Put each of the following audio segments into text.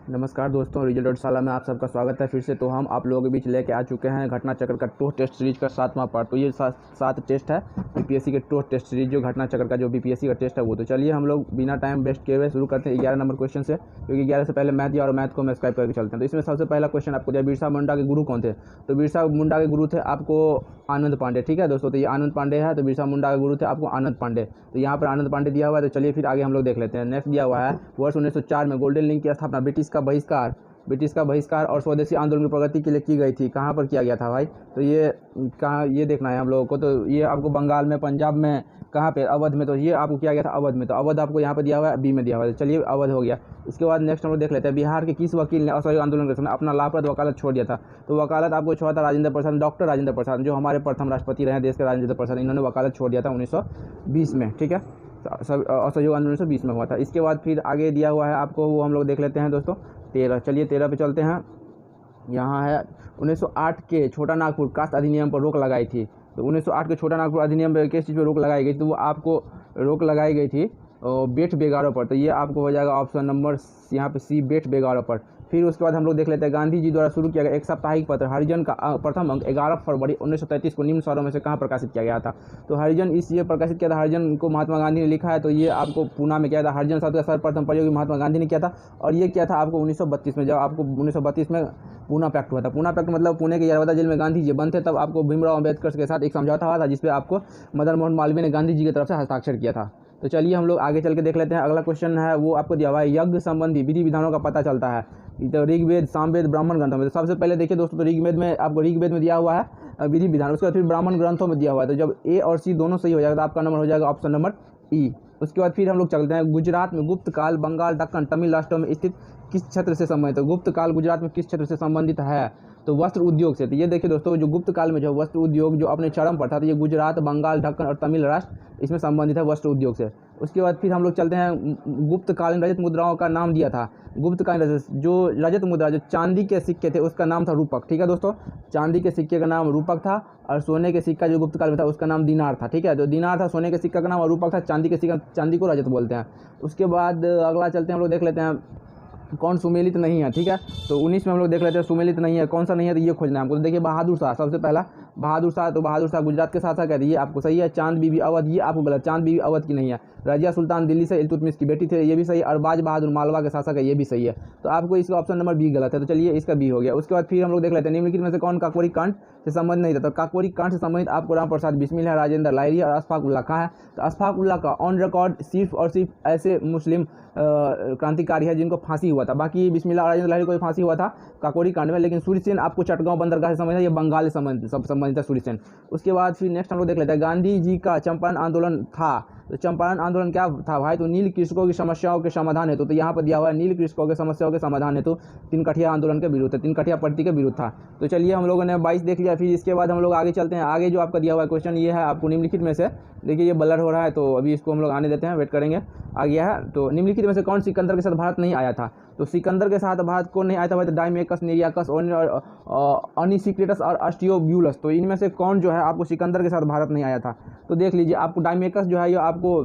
नमस्कार दोस्तों, रिजल्ट में आप सबका स्वागत है फिर से। तो हम आप लोगों के बीच लेके आ चुके हैं घटना चक्र का टोस्ट टेस्ट सीरीज का 7वां पार्ट। तो ये 7 टेस्ट है बीपीएससी के टोस्ट टेस्ट सीरीज, जो घटना चक्र का जो बीपीएससी का टेस्ट है वो। तो चलिए हम लोग बिना टाइम वेस्ट किए हुए शुरू करते हैं 11 नंबर क्वेश्चन से, क्योंकि 11 से पहले मैथ दिया और मैथ को हम स्क्राइब करके चलते हैं। तो इसमें सबसे पहला क्वेश्चन आपको दिया, बिरसा मुंडा के गुरु कौन थे। तो बिरसा मुंडा के गुरु थे आपको आनंद पांडे। ठीक है दोस्तों, तो ये आनंद पांडे है। तो बिरसा मुंडा के गुरु थे आपको आनंद पांडे। तो यहाँ पर आनंद पांडे दिया हुआ है। तो चलिए फिर आगे हम लोग देख लेते हैं। नेक्स्ट दिया हुआ है, वर्ष 1904 में गोल्डन लिंक की स्थापना ब्रिटिश का बहिष्कार और स्वदेशी आंदोलन की प्रगति के लिए की गई थी। कहाँ पर किया गया था भाई। तो ये कहाँ, ये देखना है हम लोगों को। तो ये आपको बंगाल में, पंजाब में, कहाँ पे, अवध में। तो ये आपको किया गया था अवध में। तो अवध आपको यहाँ पे दिया हुआ है, बी में दिया हुआ है। चलिए अवध हो गया। इसके बाद नेक्स्ट हम लोग देख लेते हैं, बिहार के किस वकील ने असहयोग आंदोलन के समय अपना लाभप्रद वकालत छोड़ दिया था। तो वकालत आपको छोड़ा था राजेंद्र प्रसाद, डॉक्टर राजेंद्र प्रसाद, जो हमारे प्रथम राष्ट्रपति रहे देश के, राजेंद्र प्रसाद। इन्होंने वकालत छोड़ दिया था 1920 में। ठीक है, सब असहयोग आंदोलन 1920 में हुआ था। इसके बाद फिर आगे दिया हुआ है आपको, वो हम लोग देख लेते हैं दोस्तों 13। चलिए 13 पे चलते हैं। यहाँ है 1908 के छोटा नागपुर कास्ट अधिनियम पर रोक लगाई थी। तो 1908 के छोटा नागपुर अधिनियम पर किस चीज़ पर रोक लगाई गई। तो वो आपको रोक लगाई गई थी बेट बेगारों पर। तो ये आपको हो जाएगा ऑप्शन नंबर यहाँ पे सी, बेट बेगारों पर। फिर उसके बाद हम लोग देख लेते हैं, गांधी जी द्वारा शुरू किया गया एक साप्ताहिक पत्र हरिजन का प्रथम अंक 11 फरवरी 1933 को निम्न शहरों में से कहाँ प्रकाशित किया गया था। तो हरिजन इसलिए प्रकाशित किया था, हरिजन को महात्मा गांधी ने लिखा है। तो ये आपको पूना में किया था। हरिजन शब्द का सर्वप्रथम प्रयोग महात्मा गांधी ने किया था। और ये किया था आपको 1932 में, जब आपको 1932 में पूना पैक्ट हुआ था। पूना पैक्ट मतलब पुणे के यरवदा जेल में गांधी जी बंद थे, तब आपको भीमराव अम्बेडकर के साथ एक समझौता हुआ था, जिसपे आपको मदन मोहन मालवीय ने गांधी जी की तरफ से हस्ताक्षर किया था। तो चलिए हम लोग आगे चल के देख लेते हैं। अगला क्वेश्चन है, वो आपको दिया हुआ है, यज्ञ संबंधी विधि विधानों का पता चलता है तो ऋग्वेद, सामवेद, ब्राह्मण ग्रंथों में। तो सबसे पहले देखिए दोस्तों, तो ऋग्वेद में आपको ऋग्वेद में दिया हुआ है विधि विधान। उसके बाद फिर ब्राह्मण ग्रंथों में दिया हुआ है। तो जब ए और सी दोनों सही हो जाएगा तो आपका नंबर हो जाएगा ऑप्शन नंबर ई। उसके बाद फिर हम लोग चलते हैं, गुजरात में गुप्त काल बंगाल, दक्कन, तमिल राष्ट्रों में स्थित किस क्षेत्र से संबंधित है। गुप्त काल गुजरात में किस क्षेत्र से संबंधित है। तो वस्त्र उद्योग से। तो ये देखिए दोस्तों, जो गुप्त काल में जो वस्त्र उद्योग जो अपने चरम पर था, तो ये गुजरात, बंगाल, दक्कन और तमिल राष्ट्र इसमें संबंधित है वस्त्र उद्योग से। उसके बाद फिर हम लोग चलते हैं, गुप्त कालीन रजत मुद्राओं का नाम दिया था। गुप्त कालीन रजत, जो रजत मुद्रा, जो चांदी के सिक्के थे, उसका नाम था रूपक। ठीक है दोस्तों, चांदी के सिक्के का नाम रूपक था, और सोने के सिक्का जो गुप्त काल में था उसका नाम दीनार था। ठीक है, जो दीनार था सोने के सिक्का का नाम, और रूपक था चांदी के सिक्का, चांदी को रजत बोलते हैं। उसके बाद अगला चलते हैं, हम लोग देख लेते हैं कौन सुमेलित नहीं है। ठीक है, तो 19 में हम लोग देख लेते हैं सुमेलित नहीं है, कौन सा नहीं है, तो ये खोजना है हमको। तो देखिए बहादुर शाह सबसे पहला, बहादुर शाह। तो बहादुर शाह गुजरात के साथ साथ कहते हैं, ये आपको सही है। चांद बीबी अवध, ये आपको गलत, चांद बीबी अवध की नहीं है। रजिया सुल्तान दिल्ली से इल्तुतमिश की बेटी थे, ये भी सही। अरबाज बहादुर मालवा के शासक है, ये भी सही है। तो आपको इसका ऑप्शन नंबर बी गलत है। तो चलिए इसका बी हो गया। उसके बाद फिर हम लोग देख लेते हैं, निम्नलिखित में से कौन काकोरी कांड से संबंध नहीं था। तो काकोरी कांड से संबंधित आपको राम प्रसाद बिस्मिल है, राजेंद्र लाहिरी और अशफाक उल्लाह खां है। तो अशफाक उल्लाह का ऑन रिकॉर्ड सिर्फ और सिर्फ ऐसे मुस्लिम क्रांतिकारी है जिनको फांसी हुआ था। बाकी बिस्मिल्लाह और राजेंद्र लाहिरी को फांसी हुआ था काकोरी कांड में। लेकिन सूर्यसेन आपको चटगांव बंदरगाह से संबंधित है, ये बंगाल से संबंधित है सूर्यसेन। उसके बाद फिर नेक्स्ट हम लोग देख लेते हैं, गांधी जी का चंपारण आंदोलन था। तो चंपारण आंदोलन क्या था भाई। तो नील कृषकों की समस्याओं के समाधान हेतु। तो यहाँ पर दिया हुआ है, नील कृषकों की समस्याओं के समाधान हेतु तीन कठिया आंदोलन के विरुद्ध, तीन कठिया पट्टी के विरुद्ध था। तो चलिए हम लोगों ने 22 देख लिया। फिर इसके बाद हम लोग आगे चलते हैं। आगे जो आपका दिया हुआ क्वेश्चन ये है, आपको निम्नलिखित में से, देखिए ये ब्लर हो रहा है तो अभी इसको हम लोग आने देते हैं, वेट करेंगे। आ गया है। तो निम्नलिखित में से कौन सिकंदर के साथ भारत नहीं आया था। तो सिकंदर के साथ भारत कौन नहीं आया था भाई। तो डायमेकस, निरियाकस, अनिसिक्लेटस और अस्टियोब्यूलस। तो इनमें से कौन जो है आपको सिकंदर के साथ भारत नहीं आया था। तो देख लीजिए, आपको डायमेकस जो है ये आपको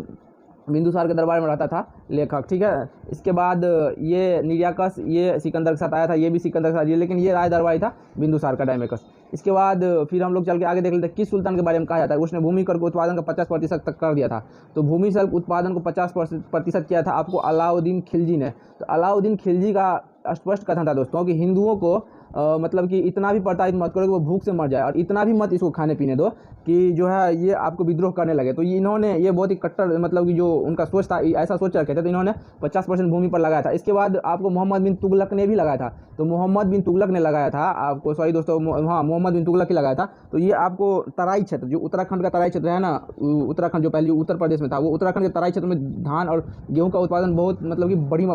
बिंदुसार के दरबार में रहता था लेखक। ठीक है, इसके बाद ये निरियाकस, ये सिकंदर के साथ आया था, ये भी सिकंदर के साथ, लेकिन ये राय दरबारी था बिंदुसार का, डायमेकस। इसके बाद फिर हम लोग चल के आगे देख लेते हैं, किस सुल्तान के बारे में कहा जाता है उसने भूमि कर को उत्पादन का 50% तक कर दिया था। तो भूमि कर उत्पादन को 50% किया था आपको अलाउद्दीन खिलजी ने। तो अलाउद्दीन खिलजी का स्पष्ट कथन था दोस्तों कि हिंदुओं को मतलब कि इतना भी प्रताड़ित मत करो कि वो भूख से मर जाए, और इतना भी मत इसको खाने पीने दो कि जो है ये आपको विद्रोह करने लगे। तो इन्होंने ये बहुत ही कट्टर, मतलब कि जो उनका सोच था ऐसा सोच रखे थे, तो इन्होंने 50% भूमि पर लगाया था। इसके बाद आपको मोहम्मद बिन तुगलक ने भी लगाया था। तो मोहम्मद बिन तुगलक ने लगाया था आपको, सॉरी दोस्तों, हाँ मोहम्मद बिन तुगलक ही लगाया था। तो ये आपको तराई क्षेत्र, जो उत्तराखंड का तराई क्षेत्र है ना, उत्तराखंड जो पहले उत्तर प्रदेश में था, वो उत्तराखंड के तराई क्षेत्र में धान और गेहूँ का उत्पादन बहुत मतलब कि बड़ी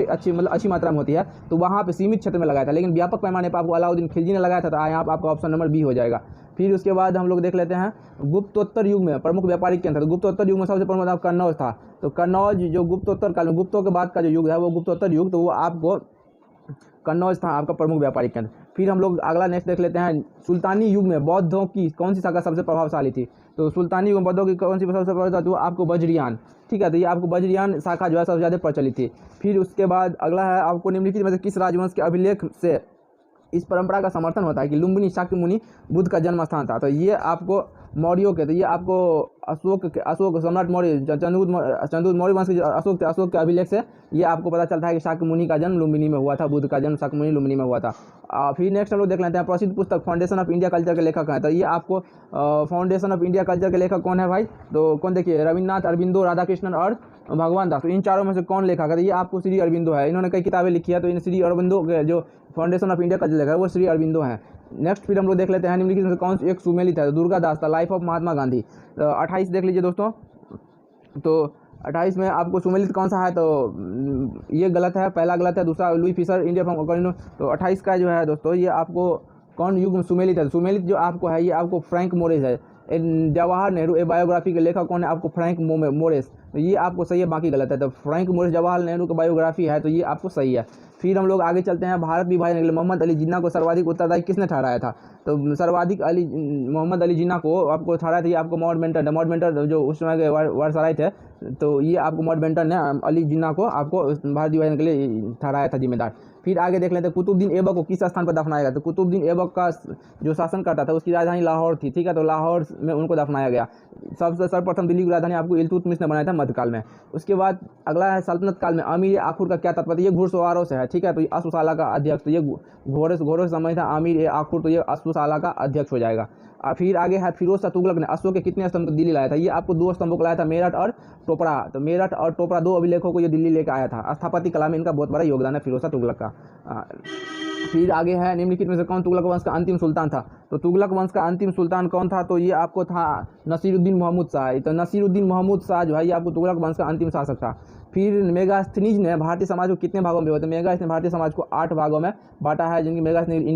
अच्छी मात्रा में होती है। तो वहाँ पर सीमित क्षेत्र में लगाया था, लेकिन व्यापक पैमाने पर आपको अलाउद्दीन खिलजी ने लगाया था। तो यहाँ पर आपका ऑप्शन नंबर बी हो जाएगा। फिर उसके बाद हम लोग देख लेते हैं, गुप्तोत्तर युग में प्रमुख व्यापारिक केंद्र था। तो गुप्तोत्तर युग में सबसे प्रमुख था कन्नौज था। तो कन्नौज जो गुप्तोत्तर काल में, गुप्तों के बाद का जो युग है वो गुप्तोत्तर युग, तो वो आपको कन्नौज था आपका प्रमुख व्यापारिक केंद्र। फिर हम लोग अगला नेक्स्ट देख लेते हैं, सुल्तानी युग में बौद्धों की कौन सी शाखा सबसे प्रभावशाली थी। तो सुल्तानी गुंबदों की कौन सी सबसे प्रचलित वो आपको वज्रयान, ठीक है। तो ये आपको वज्रयान शाखा जो है सबसे ज़्यादा प्रचलित थी। फिर उसके बाद अगला है आपको निम्नलिखित में से किस राजवंश के अभिलेख से इस परंपरा का समर्थन होता है कि लुम्बिनी शाक्य मुनि बुद्ध का जन्म स्थान था। तो ये आपको मौर्यों के, तो ये आपको अशोक सम्राट मौर्य चंद्रगुप्त मौर्य वंश के जो अशोक थे, अशोक के अभिलेख से ये आपको पता चलता है कि शाक्य मुनि का जन्म लुम्बिनी में हुआ था, बुद्ध का जन्म शाक्य मुनि लुम्बिनी में हुआ था। फिर नेक्स्ट हम लोग देख लेते हैं प्रसिद्ध पुस्तक फाउंडेशन ऑफ इंडिया कल्चर के लेखक हैं। तो ये आपको फाउंडेशन ऑफ इंडिया कल्चर के लेखक कौन है भाई, तो कौन देखिए रविन्द्रनाथ, अरबिंदो, राधाकृष्णन और भगवान दास। तो इन चारों में से कौन लेखक है, तो ये आपको श्री अरबिंदो है। इन्होंने कई किताबें लिखी है, तो इन श्री अरबिंदो के जो फाउंडेशन ऑफ इंडिया का जो लेखक है वो श्री अरबिंदो हैं। नेक्स्ट फिर हम लोग देख लेते हैं निम्नलिखित में से कौन एक सुमेलित है, तो दुर्गा दास था, लाइफ ऑफ महात्मा गांधी। तो 28 देख लीजिए दोस्तों, तो 28 में आपको सुमेलित कौन सा है, तो ये गलत है, पहला गलत है, दूसरा Louis Fischer India from according. तो 28 का जो है दोस्तों ये आपको कौन युग सुमेलित है, सुमेलित जो आपको है ये आपको फ्रैंक मोरेस है। जवाहर नेहरू ए बायोग्राफी के लेखक कौन है, आपको फ्रैंक मोरेस। तो ये आपको सही है, बाकी गलत है। तो फ्रैंक मोरेस जवाहर नेहरू की बायोग्राफी है, तो ये आपको सही है। फिर हम लोग आगे चलते हैं, भारत विभाजन के लिए मोहम्मद अली जिन्ना को सर्वाधिक उत्तरदायी किसने ठहराया था, तो सर्वाधिक मोहम्मद अली जिन्ना को आपको ठहराया था ये आपको माउंटबेटन जो उस समय के वायसराय थे, तो ये आपको माउंटबेटन ने अली जिन्ना को आपको भारत विभाजन के लिए ठहराया था जिम्मेदार। फिर आगे देख लेते हैं कुतुबुद्दीन ऐबक को किस स्थान पर दफनाया गया, तो कुतुबुद्दीन ऐबक का जो शासन करता था उसकी राजधानी लाहौर थी, ठीक है। तो लाहौर में उनको दफनाया गया। सबसे सर्वप्रथम दिल्ली की राजधानी आपको इल्तुतमिश ने बनाया था मध्यकाल में। उसके बाद अगला है सल्तनत काल में अमीर आखुर का क्या तात्पर्य, ये घुड़सवारों से है, ठीक है। तो अश्वशाला का अध्यक्ष, तो ये घोड़ों से समय था अमीर आखुर, तो ये अश्वशाला का अध्यक्ष हो जाएगा। फिर आगे है फिरोज शाह तुगलक ने अशोक के कितने स्तंभ दिल्ली लाया था, ये आपको 2 स्तंभों को लाया था, मेरठ और टोपरा। तो मेरठ और टोपरा 2 अभिलेखों को ये दिल्ली लेकर आया था। स्थापत्य कला में इनका बहुत बड़ा योगदान है फिरोज शाह तुगलक का। फिर आगे है निम्नलिखित में से कौन तुगलक वंश का अंतिम सुल्तान था, तो तुगलक वंश का अंतिम सुल्तान कौन था, तो ये आपको था नसीरुद्दीन महमूद शाह। तो नसीरुद्दीन महमूद शाह जो है ये आपको तुगलक वंश का अंतिम शासक था। फिर मेगास्थनीज ने भारतीय समाज को कितने भागों में, मेगास्थनीज ने भारतीय समाज को 8 भागों में बांटा है, जिनकी मेगास्थनीज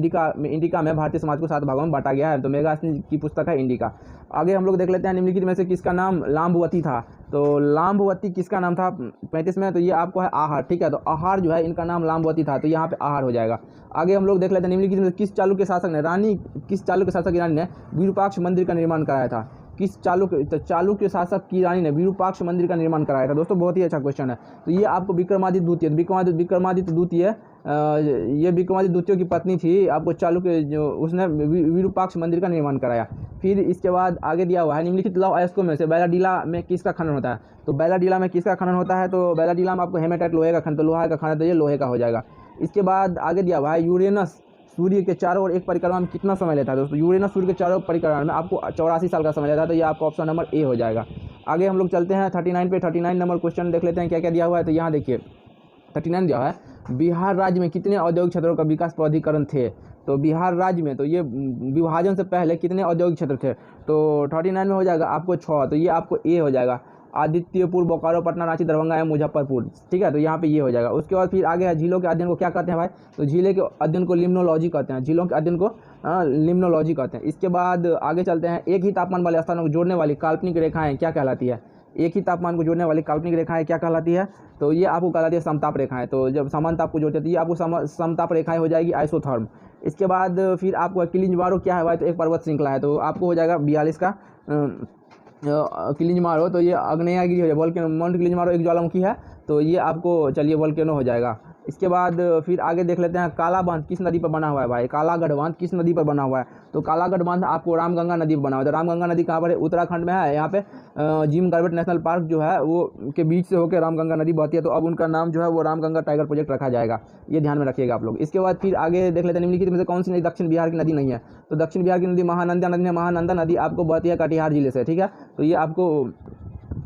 इंडिका में भारतीय समाज को 7 भागों में बांटा गया है। तो मेगास्थनीज की पुस्तक है इंडिका। आगे हम लोग देख लेते हैं निम्नलिखित में से किसका नाम लाम्बवती था, तो लाम्बवती किसका नाम था 35 में, तो ये आपको है आहार, ठीक है। तो आहार जो है इनका नाम लाम्बवती था, तो यहाँ पे आहार हो जाएगा। आगे हम लोग देख लेते हैं निम्नलिखित में किस चालुक्य शासक ने किस चालुक्य शासक की रानी ने विरूपाक्ष मंदिर का निर्माण कराया था, किस चालुक्य शासक की रानी ने विरूपाक्ष मंदिर का निर्माण कराया था। दोस्तों बहुत ही अच्छा क्वेश्चन है। तो ये आपको विक्रमादित्य द्वितीय, विक्रमादित्य द्वितीय ये विक्रमादित्य द्वितीय की पत्नी थी, आपको चालुक्य जो उसने विरूपाक्ष मंदिर का निर्माण कराया। फिर इसके बाद आगे दिया हुआ है निम्नलिखित लौह अयस्कों में से बैलाडीला में किसका खनन होता है, तो बैलाडीला में किसका खनन होता है, तो बैलाडीला में आपको हेमेटाइट लोहे का खनन, तो लोहा का खनन, तो ये लोहे का हो जाएगा। इसके बाद आगे दिया हुआ है यूरेनस सूर्य के चारों ओर एक परिक्रमा में कितना समय लेता है, दोस्तों यूरेनस सूर्य के चारों परिक्रमा में आपको 84 साल का समय लेता है, तो ये आपका ऑप्शन नंबर ए हो जाएगा। आगे हम लोग चलते हैं 39 पे, 39 नंबर क्वेश्चन देख लेते हैं क्या क्या दिया हुआ है। तो यहाँ देखिए 39 दिया हुआ है, बिहार राज्य में कितने औद्योगिक क्षेत्रों का विकास प्राधिकरण थे, तो बिहार राज्य में तो ये विभाजन से पहले कितने औद्योगिक क्षेत्र थे, तो 39 में हो जाएगा आपको 6, तो ये आपको ए हो जाएगा। आदित्यपुर, बोकारो, पटना, रांची, दरभंगा एवं मुजफ्फरपुर, ठीक है। तो यहाँ पे ये हो जाएगा। उसके बाद फिर आगे है झीलों के अध्ययन को क्या कहते हैं भाई, तो झीले के अध्ययन को लिम्नोलॉजी कहते हैं, झीलों के अध्ययन को लिम्नोलॉजी कहते हैं। इसके बाद आगे चलते हैं, एक ही तापमान वाले स्थानों को जोड़ने वाली काल्पनिक रेखाएं क्या कहलाती है, एक ही तापमान को जोड़ने वाली काल्पनिक रेखाएं क्या कहलाती है, तो ये आपको कहलाती है समताप रेखाएं। तो जब समान ताप को जोड़ते हैं तो ये आपको समताप रेखाएं हो जाएगी, आइसोथर्म। इसके बाद फिर आपको किलिंजबारो क्या है भाई, तो एक पर्वत श्रृंखला है, तो आपको हो जाएगा 42 का किलिंजमारो, तो ये आग्नेयगिरी हो जाएगा, वोल्केनो माउंट किलिंजमारो एक ज्वालामुखी है, तो ये आपको चलिए वोल्केनो हो जाएगा। इसके बाद फिर आगे देख लेते हैं, काला बांध किस नदी पर बना हुआ है भाई, कालागढ़ बांध किस नदी पर बना हुआ है, तो कालागढ़ बांध आपको रामगंगा नदी पर बना हुआ है। तो रामगंगा नदी कहाँ पर है, उत्तराखंड में है। यहाँ पे जिम कॉर्बेट नेशनल पार्क जो है वो के बीच से होकर रामगंगा नदी बहती है, तो अब उनका नाम जो है वो रामगंगा टाइगर प्रोजेक्ट रखा जाएगा, ये ध्यान में रखिएगा आप लोग। इसके बाद फिर आगे देख लेते हैं, निम्नलिखित में से कौन सी नदी दक्षिण बिहार की नदी नहीं है, तो दक्षिण बिहार की नदी महानंदा नदी है, महानंदा नदी आपको बहती है कटिहार जिले से, ठीक है। तो ये आपको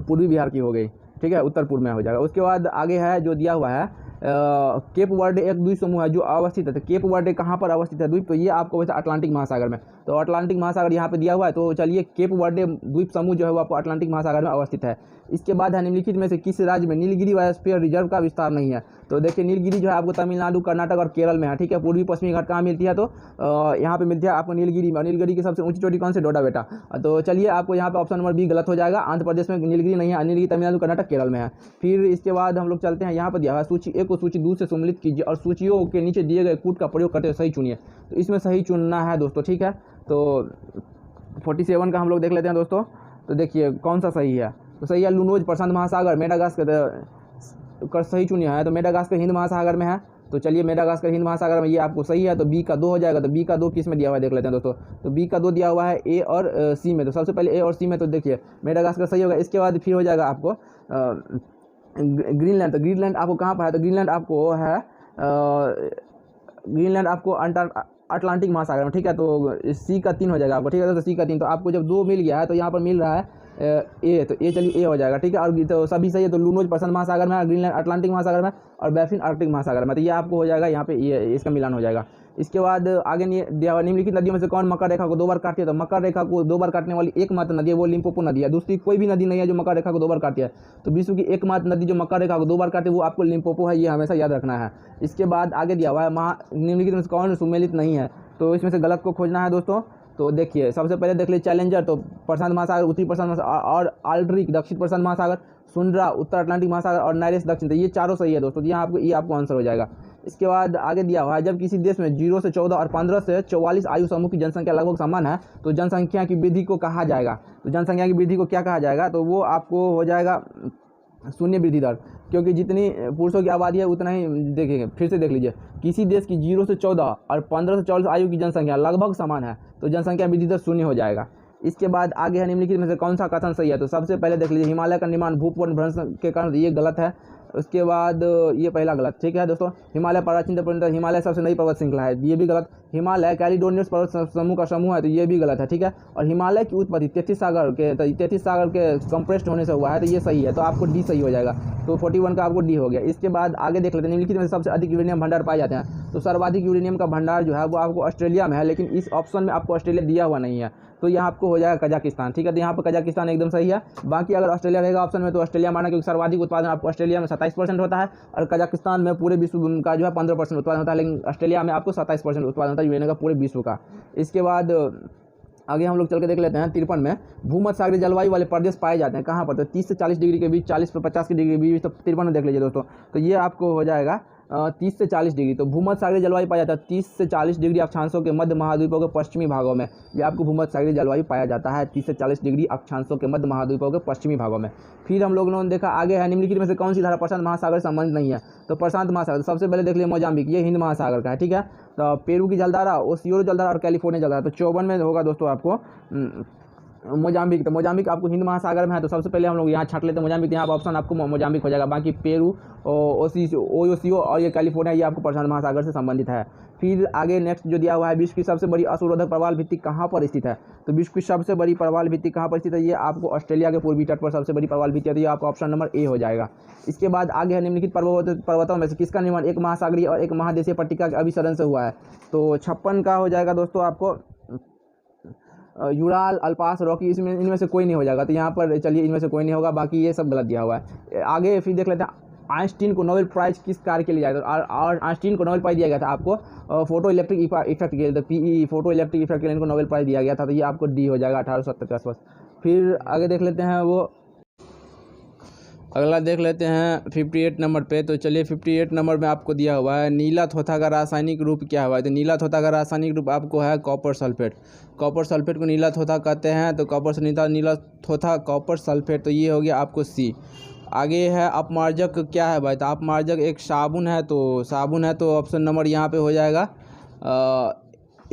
पूर्वी बिहार की हो गई, ठीक है, उत्तर पूर्व में हो जाएगा। उसके बाद आगे है जो दिया हुआ है केप वर्डे एक द्वीप समूह है जो अवस्थित है, तो केप वर्डे कहाँ पर अवस्थित है द्वीप, तो ये आपको वैसे अटलांटिक महासागर में, तो अटलांटिक महासागर यहाँ पे दिया हुआ है। तो चलिए केप वर्डे द्वीप समूह जो है वो आपको अटलांटिक महासागर में अवस्थित है। इसके बाद है निम्नलिखित में से किस राज्य में नीलगिरी बायोस्फीयर रिजर्व का विस्तार नहीं है, तो देखिए नीलगिरी जो है आपको तमिलनाडु, कर्नाटक और केरल में है, ठीक है। पूर्वी पश्चिमी घाट कहाँ मिलती है, तो यहाँ पे मिलती है आपको नीलगिरी में, और नीलगिरी की सबसे ऊंची चोटी कौन से, डोडा बेटा। तो चलिए आपको यहाँ पे ऑप्शन नंबर बी गलत हो जाएगा, आंध्र प्रदेश में नीलगिरी नहीं है, नीलगिरी तमिलनाडु, कर्नाटक, केरल में है। फिर इसके बाद हम लोग चलते हैं, यहाँ पर दिया हुआ सूची 1 को सूची 2 से सम्मिलित कीजिए और सूचियों के नीचे दिए गए कूट का प्रयोग करते हुए सही चुनिए, तो इसमें सही चुनना है दोस्तों, ठीक है। तो 47 का हम लोग देख लेते हैं दोस्तों, तो देखिए कौन सा सही है, तो सही है लूनोज प्रशांत महासागर, मेडागास्कर का सही चुनिया है, तो मेडागास्कर हिंद महासागर में है। तो चलिए मेडागास्कर हिंद महासागर में, ये आपको सही है, तो बी का 2 हो जाएगा। तो बी का 2 किस में दिया हुआ है देख लेते हैं दोस्तों। तो बी का 2 दिया हुआ है ए और सी में। तो सबसे पहले ए और सी में, तो देखिए मेडागास्कर सही होगा। इसके बाद फिर हो जाएगा आपको ग्रीनलैंड। तो ग्रीनलैंड आपको कहाँ पर है, तो ग्रीनलैंड आपको है ग्रीनलैंड आपको अटलांटिक महासागर में, ठीक है। तो सी का 3 हो जाएगा आपको, ठीक है। तो सी का 3, तो आपको जब 2 मिल गया है तो यहाँ पर मिल रहा है ए, तो ए चलिए ए हो जाएगा, ठीक है। और तो सभी सही है, तो लूनोज प्रशांत महासागर में, ग्रीनलैंड अटलांटिक महासागर में, और बैफिन आर्कटिक महासागर में। तो ये आपको हो जाएगा, यहाँ पे ये इसका मिलान हो जाएगा। इसके बाद आगे निम्नलिखित नदियों में से कौन मकर रेखा को 2 बार काटती है, तो मकर रेखा को 2 बार काटने वाली एकमात्र नदी है वो लिम्पोपो नदी है। दूसरी कोई भी नदी नहीं है जो मकर रेखा को 2 बार काटती है। तो विश्व की एकमात्र नदी जो मकर रेखा को 2 बार काटे वो आपको लिम्पोपो है, ये हमेशा याद रखना है। इसके बाद आगे दिया हुआ है निम्नलिखित में से कौन सुमेलित नहीं है, तो इसमें से गलत को खोजना है दोस्तों। तो देखिए सबसे पहले देख लीजिए चैलेंजर, तो प्रशांत महासागर उत्तरी प्रशांत महासागर, और आल्ड्रिक दक्षिण प्रशांत महासागर, सुंड्रा उत्तर अटलांटिक महासागर, और नाइरेस दक्षिण। तो ये चारों सही है दोस्तों, यहाँ आपको आंसर हो जाएगा। इसके बाद आगे दिया हुआ है जब किसी देश में 0 से 14 और 15 से 44 आयु समूह की जनसंख्या लगभग समान है तो जनसंख्या की वृद्धि को कहा जाएगा। तो जनसंख्या की वृद्धि को क्या कहा जाएगा, तो वो आपको हो जाएगा शून्य वृद्धि दर, क्योंकि जितनी पुरुषों की आबादी है उतना ही देखेंगे। फिर से देख लीजिए, किसी देश की 0 से 14 और 15 से 44 आयु की जनसंख्या लगभग समान है तो जनसंख्या वृद्धि दर शून्य हो जाएगा। इसके बाद आगे है निम्नलिखित में से कौन सा कथन सही है, तो सबसे पहले देख लीजिए हिमालय का निर्माण भूपवन भ्रंश के कारण, ये गलत है। उसके बाद ये पहला गलत, ठीक है दोस्तों। हिमालय प्राचीन पर्वत, हिमालय सबसे नई पर्वत श्रृंखला है, ये भी गलत। हिमालय कैलिडोनियस पर्वत समूह का समूह है, तो ये भी गलत है, ठीक है। और हिमालय की उत्पत्ति 33 सागर के कंप्रेस्ड होने से हुआ है, तो ये सही है। तो आपको डी सही हो जाएगा, तो 41 का आपको डी हो गया। इसके बाद आगे देख लेते हैं निम्नलिखित में सबसे अधिक यूरेनियम भंडार पाए जाते हैं, तो सर्वाधिक यूरेनियम का भंडार जो है वो आपको ऑस्ट्रेलिया में है, लेकिन इस ऑप्शन में आपको ऑस्ट्रेलिया दिया हुआ नहीं है, तो यहाँ आपको हो जाएगा कजाकिस्तान, ठीक है। तो यहाँ पर कजाकिस्तान एकदम सही है। बाकी अगर ऑस्ट्रेलिया रहेगा ऑप्शन में तो ऑस्ट्रेलिया माना, क्योंकि सर्वाधिक उत्पादन आपको ऑस्ट्रेलिया में 27% होता है, और कजाकिस्तान में पूरे विश्व का जो है 15% उत्पादन होता है, लेकिन ऑस्ट्रेलिया में आपको 27% उत्पादन होता है यूरेनियम का पूरे विश्व का। इसके बाद आगे हम लोग चल के देख लेते हैं 53 में भूमध्य सागरीय जलवायु वाले प्रदेश पाए जाते हैं कहाँ पर, तो 30 से 40 डिग्री के बीच, 40 से 50 डिग्री के बीच। तो 53 में देख लीजिए दोस्तों, तो ये आपको हो जाएगा 30 से 40 डिग्री। तो भूमध्य सागरीय जलवायु पाया जाता है 30 से 40 डिग्री अक्षांशों के मध्य महाद्वीपों के पश्चिमी भागों में, ये आपको भूमध्य सागरीय जलवायु पाया जाता है 30 से 40 डिग्री अक्षांशों के मध्य महाद्वीपों के पश्चिमी भागों में। फिर हम लोगों ने देखा आगे है निम्नलिखित में से कौन सी धारा प्रशांत महासागर से संबंधित नहीं है, तो प्रशांत महासागर। सबसे पहले देख लिया मोजाम्बिक, ये हिंद महासागर का है, ठीक है। तो पेरू की जलधारा, ओसियोरो जलधारा और कैलिफोर्निया जलधारा। तो 54 में होगा दोस्तों आपको मोजाम्बिक। तो मोजाम्बिक आपको हिंद महासागर में है, तो सबसे पहले हम लोग यहाँ छाट लेते हैं मोजाम्बिक, यहाँ पर ऑप्शन आपको मोजाम्बिक हो जाएगा। बाकी पेरू, ओसियो और ये कैलिफोर्निया, ये आपको प्रशांत महासागर से संबंधित है। फिर आगे नेक्स्ट जो दिया हुआ है विश्व की सबसे बड़ी अशोरोधक प्रवाल भित्ति कहाँ पर स्थित है, तो विश्व की सबसे बड़ी प्रवाल भित्ति कहाँ पर स्थित है, ये आपको ऑस्ट्रेलिया के पूर्वी तट पर सबसे बड़ी प्रवाल भित्ति है, तो ये आपका ऑप्शन नंबर ए हो जाएगा। इसके बाद आगे है निम्नलिखित पर्वतों में से किसका निर्माण एक महासागरीय और एक महादेशीय पट्टिका के अभिसरण से हुआ है, तो 56 का हो जाएगा दोस्तों आपको यूराल, अल्पास, रॉकी, इसमें इनमें से कोई नहीं हो जाएगा। तो यहाँ पर चलिए इनमें से कोई नहीं होगा, बाकी ये सब गलत दिया हुआ है। आगे फिर देख लेते हैं आइंस्टीन को नोबेल प्राइज़ किस कार्य के लिए दिया गया, और आइंस्टीन को नोबेल प्राइज़ दिया गया था आपको फोटो इलेक्ट्रिक इफेक्ट के लिए, तो पीई फोटो इलेक्ट्रिक इफेक्ट के लिए इनको नोबेल प्राइज़ दिया गया था, तो ये आपको डी हो जाएगा 1870 के आसपास। फिर आगे देख लेते हैं वो अगला देख लेते हैं 58 नंबर पे। तो चलिए 58 नंबर में आपको दिया हुआ है नीला थोथा का रासायनिक रूप क्या हुआ है, तो नीला थोथा का रासायनिक रूप आपको है कॉपर सल्फेट। कॉपर सल्फेट को नीला थोथा कहते हैं, तो नीला थोथा कॉपर सल्फेट, तो ये हो गया आपको सी। आगे है अपमार्जक क्या है भाई, तो अपमार्जक एक साबुन है, तो ऑप्शन नंबर यहाँ पे हो जाएगा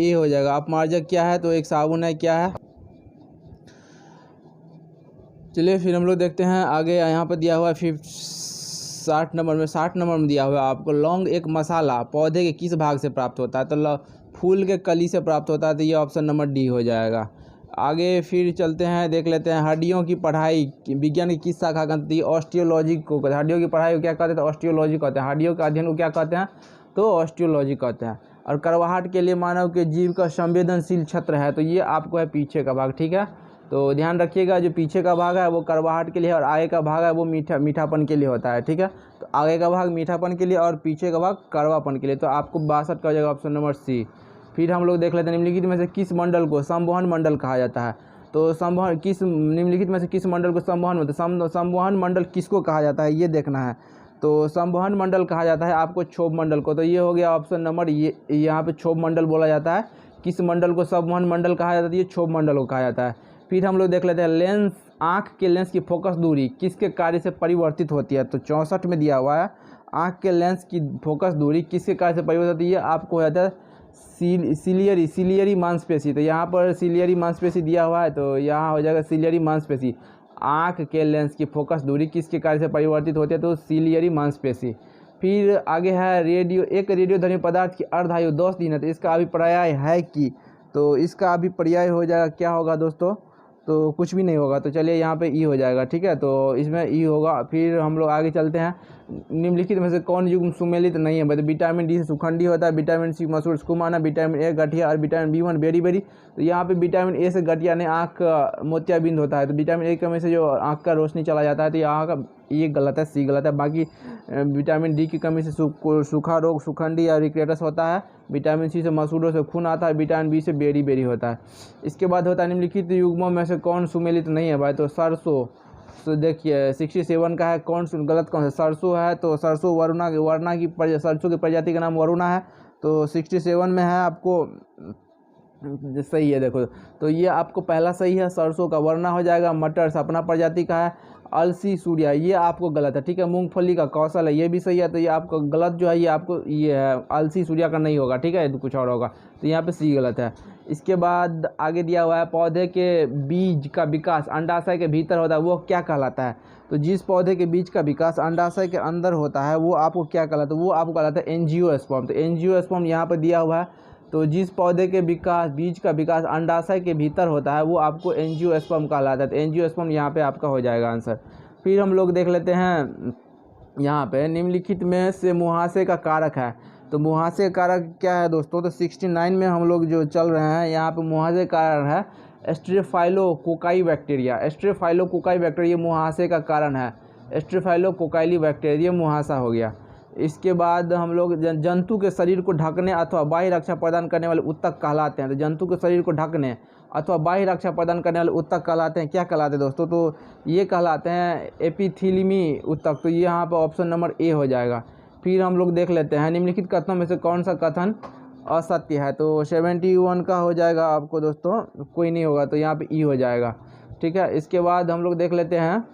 ए हो जाएगा। अपमार्जक क्या है, तो एक साबुन है, क्या है। चलिए फिर हम लोग देखते हैं आगे यहाँ पर दिया हुआ है 60 नंबर में दिया हुआ है आपको लौंग एक मसाला पौधे के किस भाग से प्राप्त होता है, तो फूल के कली से प्राप्त होता है, तो ये ऑप्शन नंबर डी हो जाएगा। आगे फिर चलते हैं देख लेते हैं हड्डियों की पढ़ाई विज्ञान की किस शाखा कहती है, ऑस्टियोलॉजी को कहते हैं। हड्डियों की पढ़ाई को क्या कहते हैं, तो ऑस्टियोलॉजी कहते हैं। हड्डियों के अध्ययन को क्या कहते हैं, तो ऑस्टियोलॉजी कहते हैं। और करवाहट के लिए मानव के जीव का संवेदनशील क्षेत्र है, तो ये आपको है पीछे का भाग, ठीक है। तो ध्यान रखिएगा जो पीछे का भाग है वो करवाहट के लिए और आगे का भाग है वो मीठापन के लिए होता है, ठीक है। तो आगे का भाग मीठापन के लिए और पीछे का भाग कड़वापन के लिए, तो आपको 62 का हो जाएगा ऑप्शन नंबर सी। फिर हम लोग देख लेते हैं निम्नलिखित में से किस मंडल को संवहन मंडल कहा जाता है, तो निम्नलिखित में से किस मंडल को संवहन मंडल किसको कहा जाता है ये देखना है। तो संवहन मंडल कहा जाता है आपको क्षोभ मंडल को, तो ये हो गया ऑप्शन नंबर ये, यहाँ पे क्षोभ मंडल बोला जाता है। किस मंडल को संवहन मंडल कहा जाता है, ये क्षोभ मंडल को कहा जाता है। फिर हम लोग देख लेते हैं लेंस आँख के लेंस की फोकस दूरी किसके कार्य से परिवर्तित होती है? तो 64 में दिया हुआ है आँख के लेंस की फोकस दूरी किसके कार्य से परिवर्तित होती है? आपको हो जाता है सिलियरी मांसपेशी। तो यहाँ पर सिलियरी मांसपेशी दिया हुआ है, तो यहाँ हो जाएगा सिलियरी मांसपेशी। आँख के लेंस की फोकस दूरी किसके कार्य से परिवर्तित होती है? तो सिलियरी मांसपेशी। फिर आगे है एक रेडियोधर्मी पदार्थ की अर्धायु 10 दिन है, तो इसका अभिप्राय है कि, तो इसका अभिप्राय हो जाएगा क्या होगा दोस्तों? तो कुछ भी नहीं होगा, तो चलिए यहाँ पे ई हो जाएगा, ठीक है, तो इसमें ई होगा। फिर हम लोग आगे चलते हैं। निम्नलिखित में से कौन युग्म सुमेलित नहीं है? मतलब विटामिन डी से सुखंडी होता है, विटामिन सी मसूर कुमाना, विटामिन ए गठिया और विटामिन B1 बेरी बेरी। तो यहाँ पे विटामिन ए से गठिया ने आँख मोतियाबिंद होता है, तो विटामिन ए की कमी से जो आँख का रोशनी चला जाता है, तो यहाँ का ये गलत है, सी गलत है। बाकी विटामिन डी की कमी से सूखा रोग सुखंडी और रिकेटस होता है, विटामिन सी से मसूड़ों से खून आता है, विटामिन बी से बेरी बेरी होता है। इसके बाद होता है निम्नलिखित युग्मों में से कौन सुमेलित नहीं है भाई? तो सरसों। तो देखिए 67 का है, कौन गलत कौन सा? सरसों है, तो सरसों वरुणा की सरसों की प्रजाति का नाम वरुणा है, तो 67 में है आपको सही है। देखो तो ये आपको पहला सही है, सरसों का वरुणा हो जाएगा। मटर सपना प्रजाति का है। अलसी सूर्या ये आपको गलत है, ठीक है। मूंगफली का कौशल है, ये भी सही है, तो ये आपको गलत जो है ये आपको ये है अलसी सूर्या का नहीं होगा, ठीक है, तो कुछ और होगा, तो यहाँ पे सी गलत है। इसके बाद आगे दिया हुआ है पौधे के बीज का विकास अंडाशय के भीतर होता है, वो क्या कहलाता है? तो जिस पौधे के बीज का विकास अंडाशय के अंदर होता है वो आपको क्या कहलाता है? वो आपको कहलाता है एंजियोस्पर्म। तो एंजियोस्पर्म यहाँ पर दिया हुआ है, तो जिस पौधे के बीज का विकास अंडाशय के भीतर होता है वो आपको एंजियोस्पर्म कहलाता है, तो एंजियोस्पर्म यहाँ पे आपका हो जाएगा आंसर। फिर हम लोग देख लेते हैं यहाँ पे निम्नलिखित में से मुहासे का कारक है। तो मुहासे का कारक क्या है दोस्तों? तो 69 में हम लोग जो चल रहे हैं यहाँ पे मुहासे का कारक है स्ट्रेप्टोकोकाई बैक्टीरिया। स्ट्रेप्टोकोकाई बैक्टीरिया मुहासे का कारण है, स्ट्रेप्टोकोकाई बैक्टीरिया मुहासा हो गया। इसके बाद हम लोग जंतु के शरीर को ढकने अथवा बाह्य रक्षा प्रदान करने वाले उत्तक कहलाते हैं। तो जंतु के शरीर को ढकने अथवा बाह्य रक्षा प्रदान करने वाले उत्तक कहलाते हैं, क्या कहलाते हैं दोस्तों? तो ये कहलाते हैं एपिथीलियमी उत्तक। तो ये यहाँ पर ऑप्शन नंबर ए हो जाएगा। फिर हम लोग देख लेते हैं निम्नलिखित कथनों में से कौन सा कथन असत्य है? तो 71 का हो जाएगा आपको दोस्तों, कोई नहीं होगा, तो यहाँ पे ई हो जाएगा, ठीक है। इसके बाद हम लोग देख लेते हैं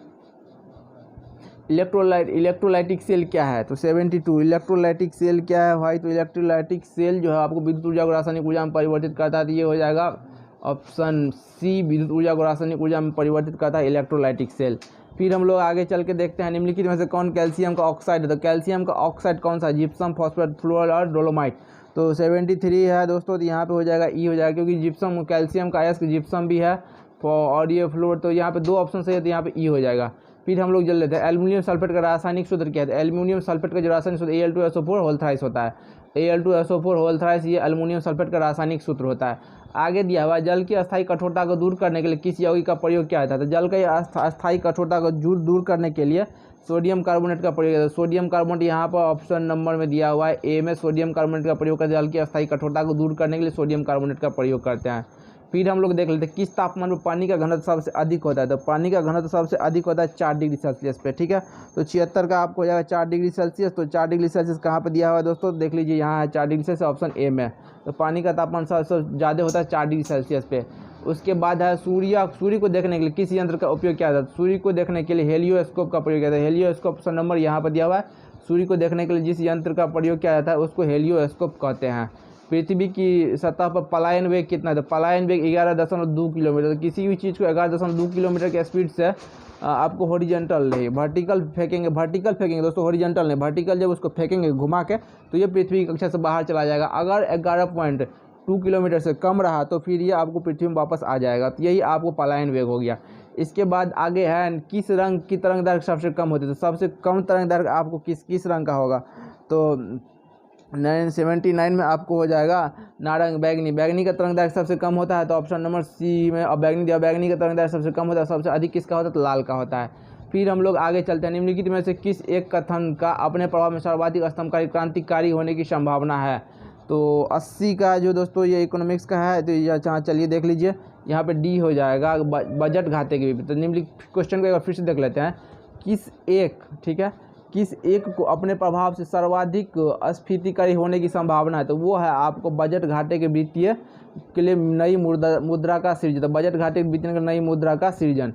इलेक्ट्रोलाइटिक सेल क्या है? तो 72 इलेक्ट्रोलाइटिक सेल क्या है भाई? तो इलेक्ट्रोलाइटिक सेल जो है आपको विद्युत ऊर्जा को रासायनिक ऊर्जा में परिवर्तित करता है, तो ये हो जाएगा ऑप्शन सी, विद्युत ऊर्जा को रासायनिक ऊर्जा में परिवर्तित करता है इलेक्ट्रोलाइटिक सेल। फिर हम लोग आगे चल के देखते हैं निम्नलिखित में से कौन कैल्शियम का ऑक्साइड है? तो कैल्शियम का ऑक्साइड कौन सा? जिप्सम, फॉस्फेट, फ्लोर और डोलोमाइट। तो 73 है दोस्तों, तो यहाँ पे हो जाएगा ई हो जाएगा, क्योंकि जिप्सम कैल्शियम का अयस्क जिप्सम भी है और ये फ्लोर, तो यहाँ पे दो ऑप्शन सही है, तो यहाँ पे ई हो जाएगा। फिर हम लोग जल लेते हैं एल्यूमिनियम सल्फेट का रासायनिक सूत्र क्या है? एल्यूमिनियम सल्फेट का जो रासायनिक सूत्र Al2SO4 होल थ्राइस होता है। Al2SO4 होल थ्राइस ये एल्यूमिनियम सल्फेट का रासायनिक सूत्र होता है। आगे दिया हुआ जल की अस्थायी कठोरता को दूर करने के लिए किस यौगिक का प्रयोग किया जाता है? तो जल की अस्थायी कठोरता को दूर करने के लिए सोडियम कार्बोनेट का प्रयोग किया जाता है। सोडियम कार्बोनेट यहाँ पर ऑप्शन नंबर में दिया हुआ है ए में, सोडियम कार्बोनेट का प्रयोग करते हैं। जल की अस्थायी कठोरता को दूर करने के लिए सोडियम कार्बोनेट का प्रयोग करते हैं। फिर हम लोग देख लेते हैं किस तापमान पर पानी का घनत्व सबसे अधिक होता है? तो पानी का घनत्व सबसे अधिक होता है 4 डिग्री सेल्सियस पे, ठीक है। तो 76 का आपको हो जाएगा 4 डिग्री सेल्सियस। तो 4 डिग्री सेल्सियस कहाँ पे दिया हुआ है दोस्तों? देख लीजिए यहाँ है 4 डिग्री सेल्सियस, ऑप्शन ए में। तो पानी का तापमान सबसे ज़्यादा होता है 4 डिग्री सेल्सियस पे। उसके बाद है सूर्य को देखने के लिए किस यंत्र का उपयोग किया जाता है? सूर्य को देखने के लिए हेलियोस्कोप का प्रयोग किया जाता है। हेलियोस्कोप ऑप्शन नंबर यहाँ पर दिया हुआ है। सूर्य को देखने के लिए जिस यंत्र का प्रयोग किया जाता है उसको हेलियोस्कोप कहते हैं। पृथ्वी की सतह पर पलायन वेग कितना है? तो पलायन वेग 11.2 किलोमीटर। तो किसी भी चीज़ को 11.2 किलोमीटर के स्पीड से आपको हॉरिजॉन्टल नहीं, वर्टिकल फेंकेंगे दोस्तों, हॉरिजॉन्टल नहीं, वर्टिकल जब उसको फेंकेंगे घुमा के तो ये पृथ्वी की कक्षा से बाहर चला जाएगा। अगर 11.2 किलोमीटर से कम रहा तो फिर ये आपको पृथ्वी में वापस आ जाएगा, तो यही आपको पलायन वेग हो गया। इसके बाद आगे है किस रंग की तरंग दैर्घ्य सबसे कम होती है? तो सबसे कम तरंग दैर्घ्य आपको किस रंग का होगा? तो 79 में आपको हो जाएगा नारंग बैगनी का तरंग दैर्घ्य सबसे कम होता है, तो ऑप्शन नंबर सी में। और बैगनी का तरंग दैर्घ्य सबसे कम होता है, सबसे अधिक किसका होता है? तो लाल का होता है। फिर हम लोग आगे चलते हैं निम्नलिखित में से किस एक कथन का अपने प्रभाव में सर्वाधिक स्तंभकारी क्रांतिकारी होने की संभावना है? तो 80 का जो दोस्तों ये इकोनॉमिक्स का है, तो यहाँ चलिए देख लीजिए, यहाँ पे डी हो जाएगा बजट घाटे के विपरीत। तो निम्नलिखित क्वेश्चन को एक बार फिर से देख लेते हैं। किस एक को अपने प्रभाव से सर्वाधिक अस्फीतिकारी होने की संभावना है? तो वो है आपको बजट घाटे के वित्तीय के लिए नई मुद्रा का सृजन। तो बजट घाटे के वित्तीय नई मुद्रा का सृजन।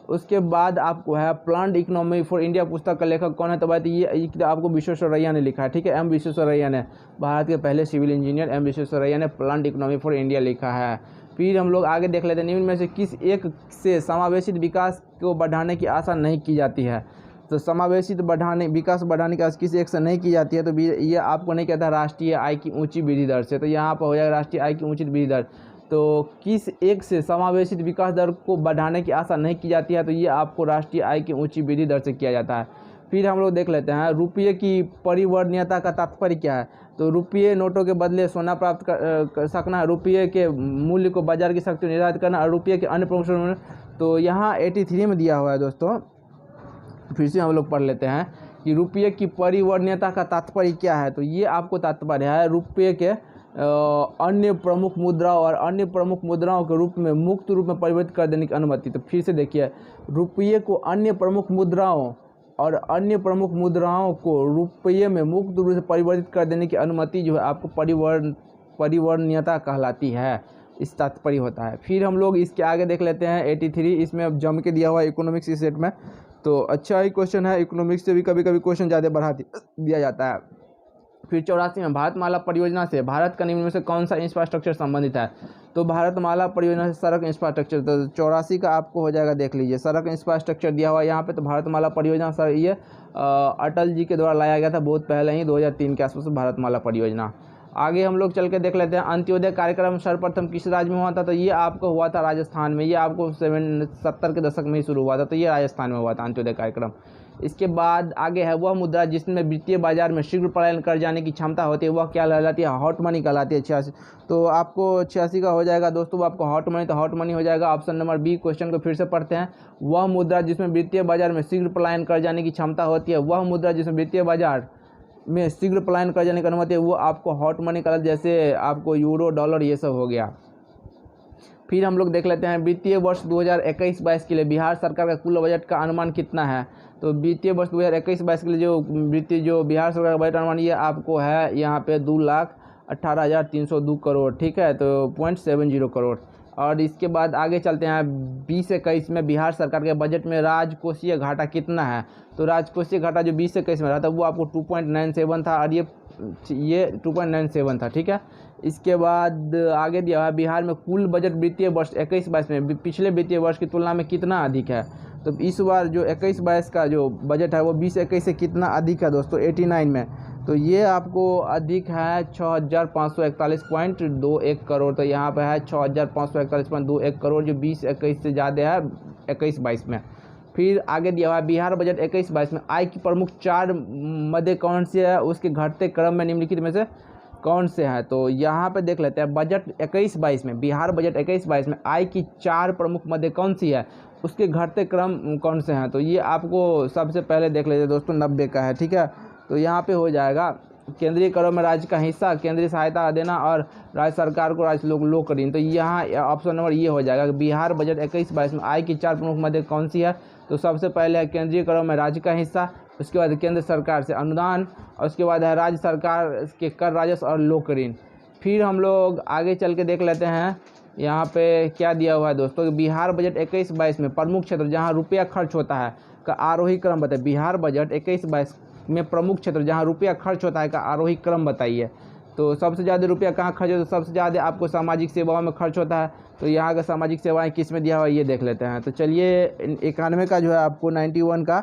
उसके बाद आपको है प्लान्ड इकोनॉमी फॉर इंडिया पुस्तक का लेखक कौन है, तो बात ये आपको विश्वेश्वरैया ने लिखा है, ठीक है। एम विश्वेश्वरैया ने, भारत के पहले सिविल इंजीनियर एम विश्वेश्वरैया ने प्लान्ड इकोनॉमी फॉर इंडिया लिखा है। फिर हम लोग आगे देख लेते हैं, निम्न में से किस एक से समावेशित विकास को बढ़ाने की आशा नहीं की जाती है। तो समावेशित विकास बढ़ाने की आशा किस एक से नहीं की जाती है, तो ये आपको नहीं कहता राष्ट्रीय आय की ऊंची वृद्धि दर से। तो यहाँ पर हो जाएगा राष्ट्रीय आय की ऊंची वृद्धि दर। तो किस एक से समावेशित विकास दर को बढ़ाने की आशा नहीं की जाती है, तो ये आपको राष्ट्रीय आय की ऊंची वृद्धि दर से किया जाता है। फिर हम लोग देख लेते हैं रुपये की परिवर्तनीयता का तात्पर्य क्या है। तो रुपये नोटों के बदले सोना प्राप्त कर सकना, रुपये के मूल्य को बाजार की शक्ति निर्धारित करना और रुपये के अन्य प्रमुख। तो यहाँ 83 में दिया हुआ है दोस्तों, फिर से हम लोग पढ़ लेते हैं कि रुपये की परिवर्तनीयता का तात्पर्य क्या है। तो ये आपको तात्पर्य है रुपये के अन्य प्रमुख मुद्राओं और अन्य प्रमुख मुद्राओं के रूप में मुक्त रूप में परिवर्तित कर देने की अनुमति। तो फिर से देखिए, रुपये को अन्य प्रमुख मुद्राओं और अन्य प्रमुख मुद्राओं को रुपये में मुक्त रूप से परिवर्तित कर देने की अनुमति जो है आपको परिवर्तनीयता कहलाती है, इस तात्पर्य होता है। फिर हम लोग इसके आगे देख लेते हैं 83, इसमें अब जम के दिया हुआ है इकोनॉमिक्स इस सेट में, तो अच्छा ही क्वेश्चन है। इकोनॉमिक्स से भी कभी कभी क्वेश्चन ज़्यादा बढ़ा दिया जाता है। फिर 84 में भारतमाला परियोजना से भारत का निम्न में से कौन सा इंफ्रास्ट्रक्चर संबंधित है। तो भारतमाला परियोजना से सड़क इंफ्रास्ट्रक्चर, तो 84 का आपको हो जाएगा, देख लीजिए सड़क इंफ्रास्ट्रक्चर दिया हुआ है यहाँ पे। तो भारतमाला परियोजना सर ये अटल जी के द्वारा लाया गया था बहुत पहले ही, 2003 के आसपास भारतमाला परियोजना। आगे हम लोग चल के देख लेते हैं अंत्योदय कार्यक्रम सर्वप्रथम किस राज्य में हुआ था। तो ये आपको हुआ था राजस्थान में, ये आपको 70 के दशक में ही शुरू हुआ था, तो ये राजस्थान में हुआ था अंत्योदय कार्यक्रम। इसके बाद आगे है वह मुद्रा जिसमें वित्तीय बाजार में शीघ्र पलायन कर जाने की क्षमता होती है, वह क्या कहलाती है, हॉट मनी कहलाती है। 86, तो आपको 86 का हो जाएगा दोस्तों, आपको हॉट मनी, तो हॉट मनी हो जाएगा ऑप्शन नंबर बी। क्वेश्चन को फिर से पढ़ते हैं, वह मुद्रा जिसमें वित्तीय बाजार में शीघ्र पलायन कर जाने की क्षमता होती है, वह मुद्रा जिसमें वित्तीय बाजार में शीघ्र पलायन कर जाने की अनुमति है, वो आपको हॉट मनी कहलाता है, जैसे आपको यूरो डॉलर ये सब हो गया। फिर हम लोग देख लेते हैं वित्तीय वर्ष 2021-22 के लिए बिहार सरकार का कुल बजट का अनुमान कितना है। तो वित्तीय वर्ष 2021-22 के लिए जो बिहार सरकार का बजट अनुमान ये आपको है यहाँ पे 2,18,302 करोड़, ठीक है, तो 0.70 करोड़। और इसके बाद आगे चलते हैं 20-21 में बिहार सरकार के बजट में राजकोषीय घाटा कितना है। तो राजकोषीय घाटा जो 20-21 में रहा था वो आपको 2.97 था, और ये 2.97 था, ठीक है। इसके बाद आगे दिया है बिहार में कुल बजट वित्तीय वर्ष 21-22 में पिछले वित्तीय वर्ष की तुलना में कितना अधिक है। तो इस बार जो 21-22 का जो बजट है वो 20-21 से कितना अधिक है दोस्तों, 89 में। तो ये आपको अधिक है 6,541.21 करोड़। तो यहाँ पे है 6,541.21 करोड़, जो 20-21 से ज़्यादा है 21-22 में। फिर आगे दिया हुआ है बिहार बजट 21-22 में आय की प्रमुख 4 मदे कौन से है, उसके घटते क्रम में निम्नलिखित में से कौन से हैं। तो यहाँ पे देख लेते हैं बजट 21-22 में, बिहार बजट 21-22 में आय की 4 प्रमुख मदे कौन सी है, उसके घटते क्रम कौन से हैं। तो ये आपको सबसे पहले देख लेते हैं दोस्तों, 90 का है, ठीक है। तो यहाँ पे हो जाएगा केंद्रीय करों में राज्य का हिस्सा, केंद्रीय सहायता देना और राज्य सरकार को राज्य लोक ऋण। तो यहाँ ऑप्शन नंबर ये हो जाएगा, बिहार बजट 21-22 में आय की 4 प्रमुख मदे कौन सी है। तो सबसे पहले है केंद्रीय करों में राज्य का हिस्सा, उसके बाद केंद्र सरकार से अनुदान, और उसके बाद है राज्य सरकार के कर राजस्व और लोक ऋण। फिर हम लोग आगे चल के देख लेते हैं यहाँ पे क्या दिया हुआ है दोस्तों, बिहार बजट 21-22 में प्रमुख क्षेत्र जहाँ रुपया खर्च होता है का आरोही क्रम बताइए। बिहार बजट 21-22 में प्रमुख क्षेत्र जहाँ रुपया खर्च होता है का आरोही क्रम बताइए। तो सबसे ज़्यादा रुपया कहाँ खर्च होता है, सबसे ज़्यादा आपको सामाजिक सेवाओं में खर्च होता है। तो यहाँ का सामाजिक सेवाएं किस में दिया हुआ है ये देख लेते हैं। तो चलिए 91 का जो है आपको 91 का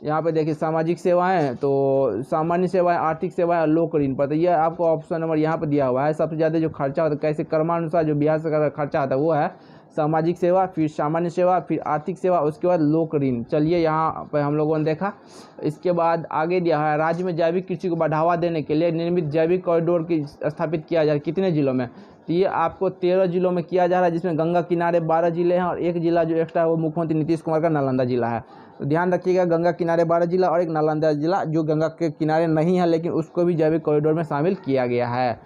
यहाँ पे देखिए सामाजिक सेवाएं, तो सामान्य सेवाएं, आर्थिक सेवाएं और लोक ऋण पर। तो ये आपको ऑप्शन नंबर यहाँ पर दिया हुआ है, सबसे ज़्यादा जो खर्चा होता है कैसे क्रमानुसार जो बिहार सरकार का खर्चा आता है वो है सामाजिक सेवा, फिर सामान्य सेवा, फिर आर्थिक सेवा, उसके बाद लोक ऋण। चलिए यहाँ पर हम लोगों ने देखा। इसके बाद आगे दिया है राज्य में जैविक कृषि को बढ़ावा देने के लिए निर्मित जैविक कॉरिडोर की स्थापित किया जा रहा है कितने जिलों में। तो ये आपको 13 जिलों में किया जा रहा है, जिसमें गंगा किनारे 12 जिले हैं और एक जिला जो एक्स्ट्रा है वो मुख्यमंत्री नीतीश कुमार का नालंदा जिला है। तो ध्यान रखिएगा, गंगा किनारे 12 जिला और एक नालंदा जिला जो गंगा के किनारे नहीं है लेकिन उसको भी जैविक कॉरिडोर में शामिल किया गया है।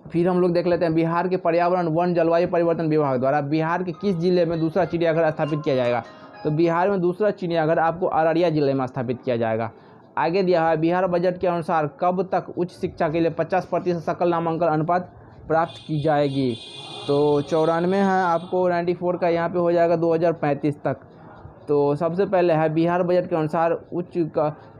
फिर हम लोग देख लेते हैं बिहार के पर्यावरण वन जलवायु परिवर्तन विभाग द्वारा बिहार के किस जिले में दूसरा चिड़ियाघर स्थापित किया जाएगा। तो बिहार में दूसरा चिड़ियाघर आपको अररिया जिले में स्थापित किया जाएगा। आगे दिया है बिहार बजट के अनुसार कब तक उच्च शिक्षा के लिए 50% सकल नामांकन अनुपात प्राप्त की जाएगी। तो 94 है आपको, 94 का यहाँ पे हो जाएगा 2035 तक। तो सबसे पहले है बिहार बजट के अनुसार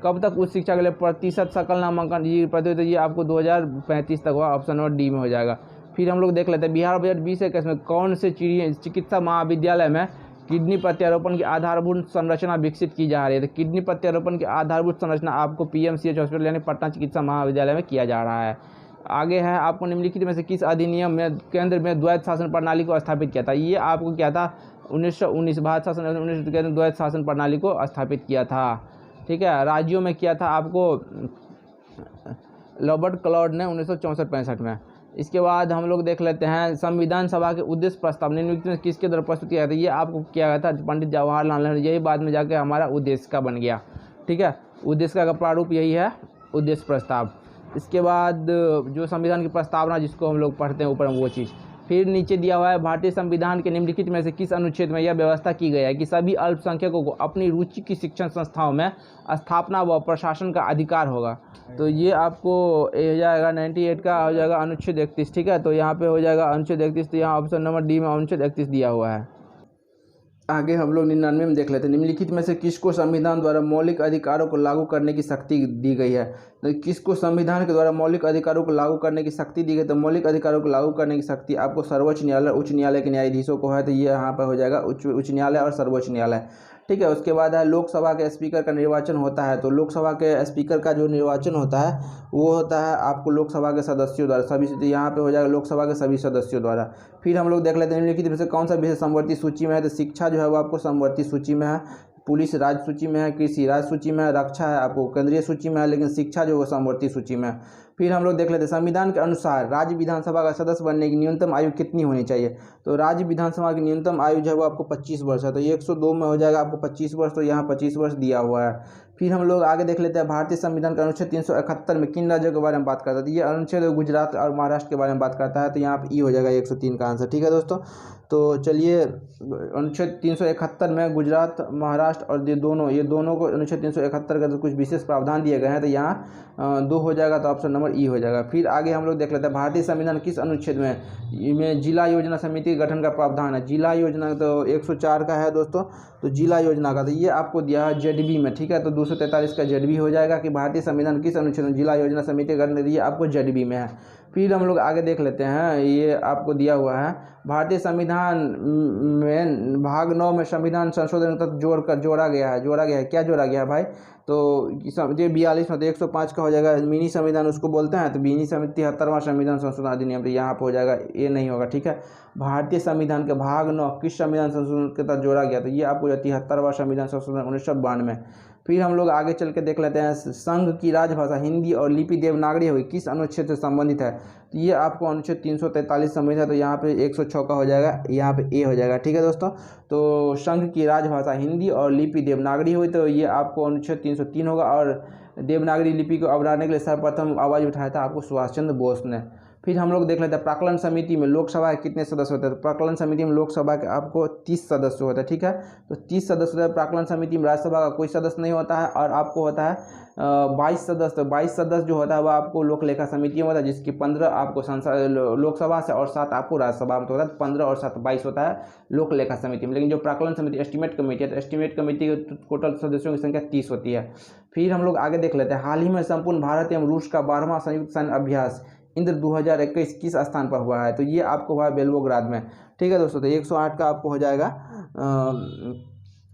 कब तक उच्च शिक्षा के लिए प्रतिशत सकल नामांकन ये प्रतिशत ये आपको 2035 तक हुआ, ऑप्शन नंबर डी में हो जाएगा। फिर हम लोग देख लेते हैं बिहार बजट 2021 में कौन से चिकित्सा महाविद्यालय में किडनी प्रत्यारोपण की आधारभूत संरचना विकसित की जा रही है। तो किडनी प्रत्यारोपण की आधारभूत संरचना आपको PMCH हॉस्पिटल यानी पटना चिकित्सा महाविद्यालय में किया जा रहा है। आगे है आपको निम्नलिखित में से किस अधिनियम में केंद्र में द्वैत शासन प्रणाली को स्थापित किया था। ये आपको क्या था 1919 भारत शासन 1919 में द्वैत शासन प्रणाली को स्थापित किया था। ठीक है, राज्यों में किया था आपको रॉबर्ट क्लॉड ने 1964-65 में। इसके बाद हम लोग देख लेते हैं संविधान सभा के उद्देश्य प्रस्ताव निम्नलिखित में किसके द्वारा प्रस्तुत किया था। ये आपको किया गया था पंडित जवाहरलाल नेहरू, यही बाद में जाके हमारा उद्देश्य का बन गया। ठीक है, उद्देश्य का प्रारूप यही है उद्देश्य प्रस्ताव। इसके बाद जो संविधान की प्रस्तावना जिसको हम लोग पढ़ते हैं ऊपर वो चीज़। फिर नीचे दिया हुआ है भारतीय संविधान के निम्नलिखित में से किस अनुच्छेद में यह व्यवस्था की गई है कि सभी अल्पसंख्यकों को अपनी रुचि की शिक्षण संस्थाओं में स्थापना व प्रशासन का अधिकार होगा। तो ये आपको हो जाएगा 98 का हो जाएगा अनुच्छेद 31। ठीक है, तो यहाँ पे हो जाएगा अनुच्छेद 31, तो यहाँ ऑप्शन नंबर डी में अनुच्छेद 31 दिया हुआ है। आगे हम लोग 99 में देख लेते हैं निम्नलिखित में से किसको संविधान द्वारा मौलिक अधिकारों को लागू करने की शक्ति दी गई है। तो किसको संविधान के द्वारा मौलिक अधिकारों को लागू करने की शक्ति दी गई। तो मौलिक अधिकारों को लागू करने की शक्ति आपको सर्वोच्च न्यायालय उच्च न्यायालय के न्यायाधीशों को है। तो ये यहाँ पर हो जाएगा उच्च न्यायालय और सर्वोच्च न्यायालय। ठीक है, उसके बाद है लोकसभा के स्पीकर का निर्वाचन होता है। तो लोकसभा के स्पीकर का जो निर्वाचन होता है वो होता है आपको लोकसभा के सदस्यों द्वारा सभी, यहाँ पे हो जाएगा लोकसभा के सभी सदस्यों द्वारा। फिर हम लोग देख लेते हैं निम्नलिखित में से कौन सा विषय समवर्ती सूची में है। तो शिक्षा जो है वो आपको समवर्ती सूची में है, पुलिस राज्य सूची में है, कृषि राज्य सूची में है, रक्षा है आपको केंद्रीय सूची में है, लेकिन शिक्षा जो है वो समवर्ती सूची में है। फिर हम लोग देख लेते हैं संविधान के अनुसार राज्य विधानसभा का सदस्य बनने की न्यूनतम आयु कितनी होनी चाहिए। तो राज्य विधानसभा की न्यूनतम आयु जो है वो आपको 25 वर्ष है। तो 102 में हो जाएगा आपको 25 वर्ष, तो यहाँ 25 वर्ष दिया हुआ है। फिर हम लोग आगे देख लेते हैं भारतीय संविधान का अनुच्छेद 371 में किन राज्यों के बारे में बात करता है। तो ये अनुच्छेद गुजरात और महाराष्ट्र के बारे में बात करता है। तो यहाँ पर ई हो जाएगा 103 का आंसर। ठीक है दोस्तों, तो चलिए अनुच्छेद 371 में गुजरात महाराष्ट्र और ये दोनों को अनुच्छेद 371 का तो कुछ विशेष प्रावधान दिए गए हैं। तो यहाँ 2 हो जाएगा, तो ऑप्शन नंबर ई हो जाएगा। फिर आगे हम लोग देख लेते हैं भारतीय संविधान किस अनुच्छेद में जिला योजना समिति के गठन का प्रावधान है। जिला योजना तो 104 का है दोस्तों। तो जिला योजना का तो ये आपको दिया है ZB में। ठीक है, तो 243 का ZB हो जाएगा कि भारतीय संविधान किस अनुच्छेद में जिला योजना समिति का गठन, ये आपको ZB में है। फिर हम लोग आगे देख लेते हैं, ये आपको दिया हुआ है भारतीय संविधान में भाग 9 में संविधान संशोधन तक जोड़ा गया है। क्या जोड़ा गया है भाई। तो ये 42 में तो 105 का हो जाएगा मिनी संविधान उसको बोलते हैं। तो मिनी 73वां संविधान संशोधन अधिनियम, तो यहाँ पर हो जाएगा ये नहीं होगा। ठीक है, भारतीय संविधान के भाग 9 किस संविधान संशोधन के तहत जोड़ा गया। तो ये आपको 73वां संविधान संशोधन 1992। फिर हम लोग आगे चल के देख लेते हैं संघ की राजभाषा हिंदी और लिपि देवनागरी हुई किस अनुच्छेद से संबंधित है। तो ये आपको अनुच्छेद 343 संबंधित है। तो यहाँ पे 106 का हो जाएगा, यहाँ पे ए हो जाएगा। ठीक है दोस्तों, तो संघ की राजभाषा हिंदी और लिपि देवनागरी हुई, तो ये आपको अनुच्छेद 303 होगा। और देवनागरी लिपि को अपनाने के लिए सर्वप्रथम आवाज़ उठाया था आपको सुभाष चंद्र बोस ने। फिर हम लोग देख लेते हैं प्राक्कलन समिति में लोकसभा के कितने सदस्य होते हैं। तो प्राक्कलन समिति में लोकसभा के आपको 30 सदस्य होते हैं। ठीक है, तो 30 सदस्य होते हैं प्राक्कलन समिति में। राज्यसभा का कोई सदस्य नहीं होता है। और आपको होता है 22 सदस्य। तो 22 सदस्य जो होता है वह आपको लोक लेखा समिति में होता है, जिसकी 15 आपको संसद लोकसभा से और 7 आपको राज्यसभा में होता है। 15 और 7 22 होता है लोक लेखा समिति में। लेकिन जो प्राक्कलन समिति एस्टीमेट कमेटी है, तो एस्टीमेट कमेटी के टोटल सदस्यों की संख्या 30 होती है। फिर हम लोग आगे देख लेते हैं हाल ही में संपूर्ण भारत एवं रूस का 12वां संयुक्त सैन्य अभ्यास इंद्र 2021 किस स्थान पर हुआ है। तो ये आपको हुआ है बेल्वोग्राद में। ठीक है दोस्तों, तो 108 का आपको हो जाएगा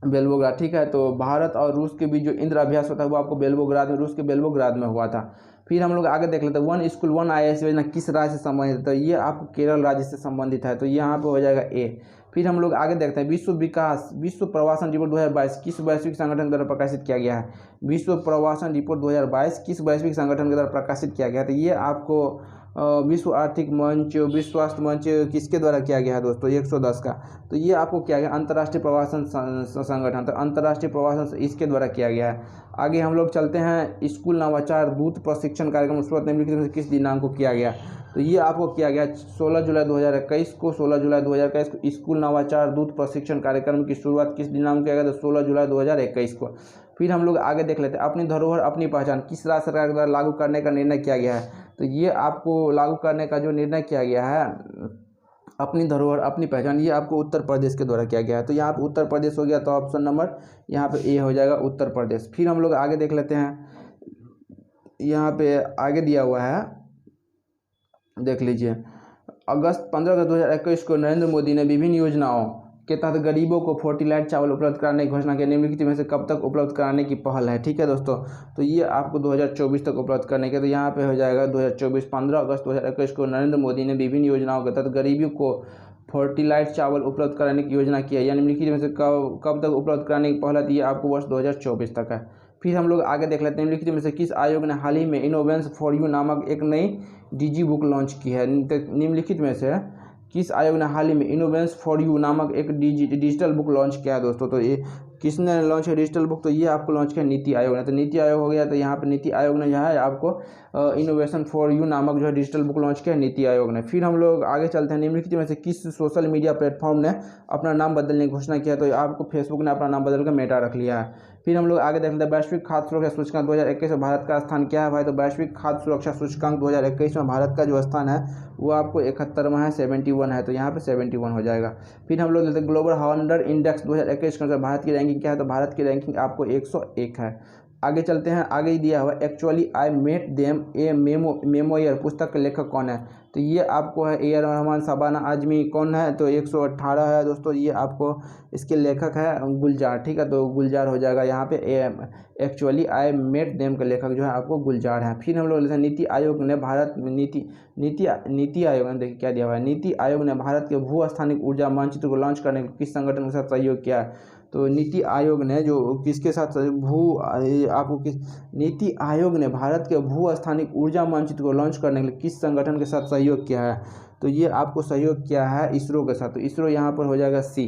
बेल्वोग्राद। ठीक है, तो भारत और रूस के बीच जो इंद्र अभ्यास होता है वो आपको बेल्वोग्राद में, रूस के बेल्वोग्राद में हुआ था। फिर हम लोग आगे देख लेते हैं वन स्कूल वन IAS योजना किस राज्य से संबंधित है। तो ये आपको केरल राज्य से संबंधित है। तो यहाँ पे हो जाएगा ए। फिर हम लोग आगे देखते हैं विश्व प्रवासन रिपोर्ट 2022 किस वैश्विक संगठन द्वारा प्रकाशित किया गया है। विश्व प्रवासन रिपोर्ट 2022 किस वैश्विक संगठन के द्वारा प्रकाशित किया गया है। तो ये आपको विश्व आर्थिक मंच, विश्व स्वास्थ्य मंच किसके द्वारा किया गया है दोस्तों, 110 का। तो ये आपको किया गया अंतर्राष्ट्रीय प्रवासन संगठन, तो अंतर्राष्ट्रीय प्रवासन इसके द्वारा किया गया है। आगे हम लोग चलते हैं स्कूल नवाचार दूत प्रशिक्षण कार्यक्रम निम्नलिखित में किस दिनांक को किया गया। तो ये आपको किया गया 16 जुलाई 2021 को। 16 जुलाई 2021 को स्कूल नवाचार दूत प्रशिक्षण कार्यक्रम की शुरुआत किस दिनांक को किया गया। तो 16 जुलाई 2021 को। फिर हम लोग आगे देख लेते हैं अपनी धरोहर अपनी पहचान किस राज्य सरकार के द्वारा लागू करने का निर्णय किया गया है। तो ये आपको लागू करने का जो निर्णय किया गया है अपनी धरोहर अपनी पहचान, ये आपको उत्तर प्रदेश के द्वारा किया गया है। तो यहाँ पे उत्तर प्रदेश हो गया, तो ऑप्शन नंबर यहाँ पे ए हो जाएगा उत्तर प्रदेश। फिर हम लोग आगे देख लेते हैं, यहाँ पे आगे दिया हुआ है, देख लीजिए। अगस्त 15/2021 को नरेंद्र मोदी ने विभिन्न योजनाओं के तहत गरीबों को फोर्टिलाइज चावल उपलब्ध कराने की घोषणा की। निम्नलिखित में से कब तक उपलब्ध कराने की पहल है? ठीक है दोस्तों, तो ये आपको 2024 तक उपलब्ध करने के, तो यहाँ पे हो जाएगा 2024। 15 अगस्त 2021 को नरेंद्र मोदी ने विभिन्न योजनाओं के तहत गरीबों को फोर्टिलाइज चावल उपलब्ध कराने की योजना की है। यानी निम्नलिखित में से कब तक उपलब्ध कराने की पहल है? तो ये आपको वर्ष 2024 तक है। फिर हम लोग आगे देख लेते हैं, निम्नलिखित में से किस आयोग ने हाल ही में इनोवेंस फॉर यू नामक एक नई डिजी बुक लॉन्च की है? निम्नलिखित में से किस आयोग ने हाल ही में इनोवेंस फॉर यू नामक एक डिजिटल बुक लॉन्च किया है दोस्तों? तो ये किसने लॉन्च है डिजिटल बुक? तो ये आपको लॉन्च किया नीति आयोग ने। तो नीति आयोग हो गया, तो यहाँ पे नीति आयोग ने जो है आपको इनोवेशन फॉर यू नामक जो है डिजिटल बुक लॉन्च किया नीति आयोग ने। फिर हम लोग आगे चलते हैं, निम्नलिखित में से किस सोशल मीडिया प्लेटफॉर्म ने अपना नाम बदलने की घोषणा किया? तो आपको फेसबुक ने अपना नाम बदल कर मेटा रख लिया है। फिर हम लोग आगे देख लेते हैं, वैश्विक खाद्य सुरक्षा सूचकांक 2021 में भारत का स्थान क्या है भाई? तो वैश्विक खाद्य सुरक्षा सूचकांक 2021 में भारत का जो स्थान है वो आपको 71वां है, 71 है, तो यहाँ पे 71 हो जाएगा। फिर हम लोग देख लेते हैं, ग्लोबल हंड्रेड इंडेक्स 2021 के अनुसार भारत की रैंकिंग क्या है? तो भारत की रैंकिंग आपको 101 है। आगे चलते हैं, आगे ही दिया हुआ actually I met them a memoir पुस्तक के लेखक कौन है? तो ये आपको है ए आर रहमान, शबाना आजमी। कौन है? तो 118 है दोस्तों, ये आपको इसके लेखक है गुलजार। ठीक है, तो गुलजार हो जाएगा यहाँ पे। एक्चुअली आई मेट देम के लेखक जो है आपको गुलजार है। फिर हम लोग लेते हैं, नीति आयोग ने भारत नीति आयोग ने, देखिए क्या दिया हुआ है, नीति आयोग ने भारत के भू स्थानिक ऊर्जा मानचित्र को लॉन्च करने के किस संगठन के साथ सहयोग किया है? तो नीति आयोग ने जो किसके साथ नीति आयोग ने भारत के भू स्थानिक ऊर्जा मानचित्र को लॉन्च करने के लिए किस संगठन के साथ सहयोग किया है? तो ये आपको सहयोग किया है इसरो के साथ। तो इसरो यहाँ पर हो जाएगा सी।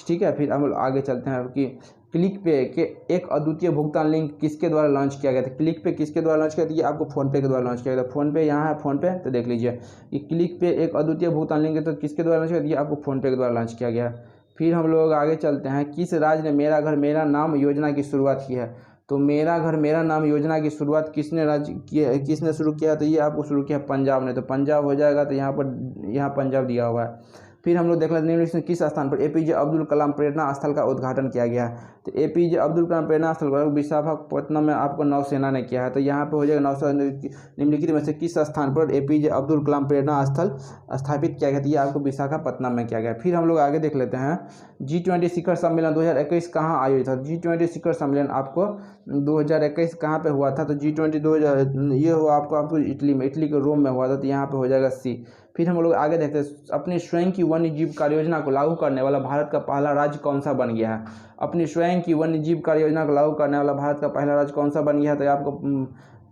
ठीक है, फिर हम आगे चलते हैं कि क्लिक पे के एक अद्वितीय भुगतान लिंक किसके द्वारा लॉन्च किया गया था? क्लिक पे किसके द्वारा लॉन्च किया था? ये आपको फोन पे के द्वारा लॉन्च किया गया था। फोन पे यहाँ है, फोन पे, तो देख लीजिए कि क्लिक पे एक अद्वितीय भुगतान लिंक है, तो किसके द्वारा लॉन्च किया? ये आपको फोन पे के द्वारा लॉन्च किया गया। फिर हम लोग आगे चलते हैं, किस राज्य ने मेरा घर मेरा नाम योजना की शुरुआत की है? तो मेरा घर मेरा नाम योजना की शुरुआत किसने शुरू किया? तो ये आपको शुरू किया पंजाब ने। तो पंजाब हो जाएगा, तो यहाँ पंजाब दिया हुआ है। फिर हम लोग देख लेते हैं, किस स्थान पर एपीजे अब्दुल कलाम प्रेरणा स्थल का उद्घाटन किया गया है? तो एपीजे अब्दुल कलाम प्रेरणा स्थल विशाखापट्टनम में आपको नौसेना ने किया है। तो यहाँ पे हो जाएगा नौसेना। निम्नलिखित में से किस स्थान पर एपीजे अब्दुल कलाम प्रेरणा स्थल स्थापित किया गया था? ये आपको विशाखापट्टनम में किया गया। फिर हम लोग आगे देख लेते हैं, G20 शिखर सम्मेलन 2021 कहाँ आयोजित था? G20 शिखर सम्मेलन आपको 2021 कहाँ पे हुआ था? तो G20 2000 ये हुआ आपको इटली में, इटली के रोम में हुआ था। तो यहाँ पे हो जाएगा सी। फिर हम लोग आगे देखते हैं, अपनी स्वयं की वन्य जीव कार्य योजना को लागू करने वाला भारत का पहला राज्य कौन सा बन गया है? अपनी स्वयं की वन्य जीव कार्य योजना को लागू करने वाला भारत का पहला राज्य कौन सा बन गया है? तो आपको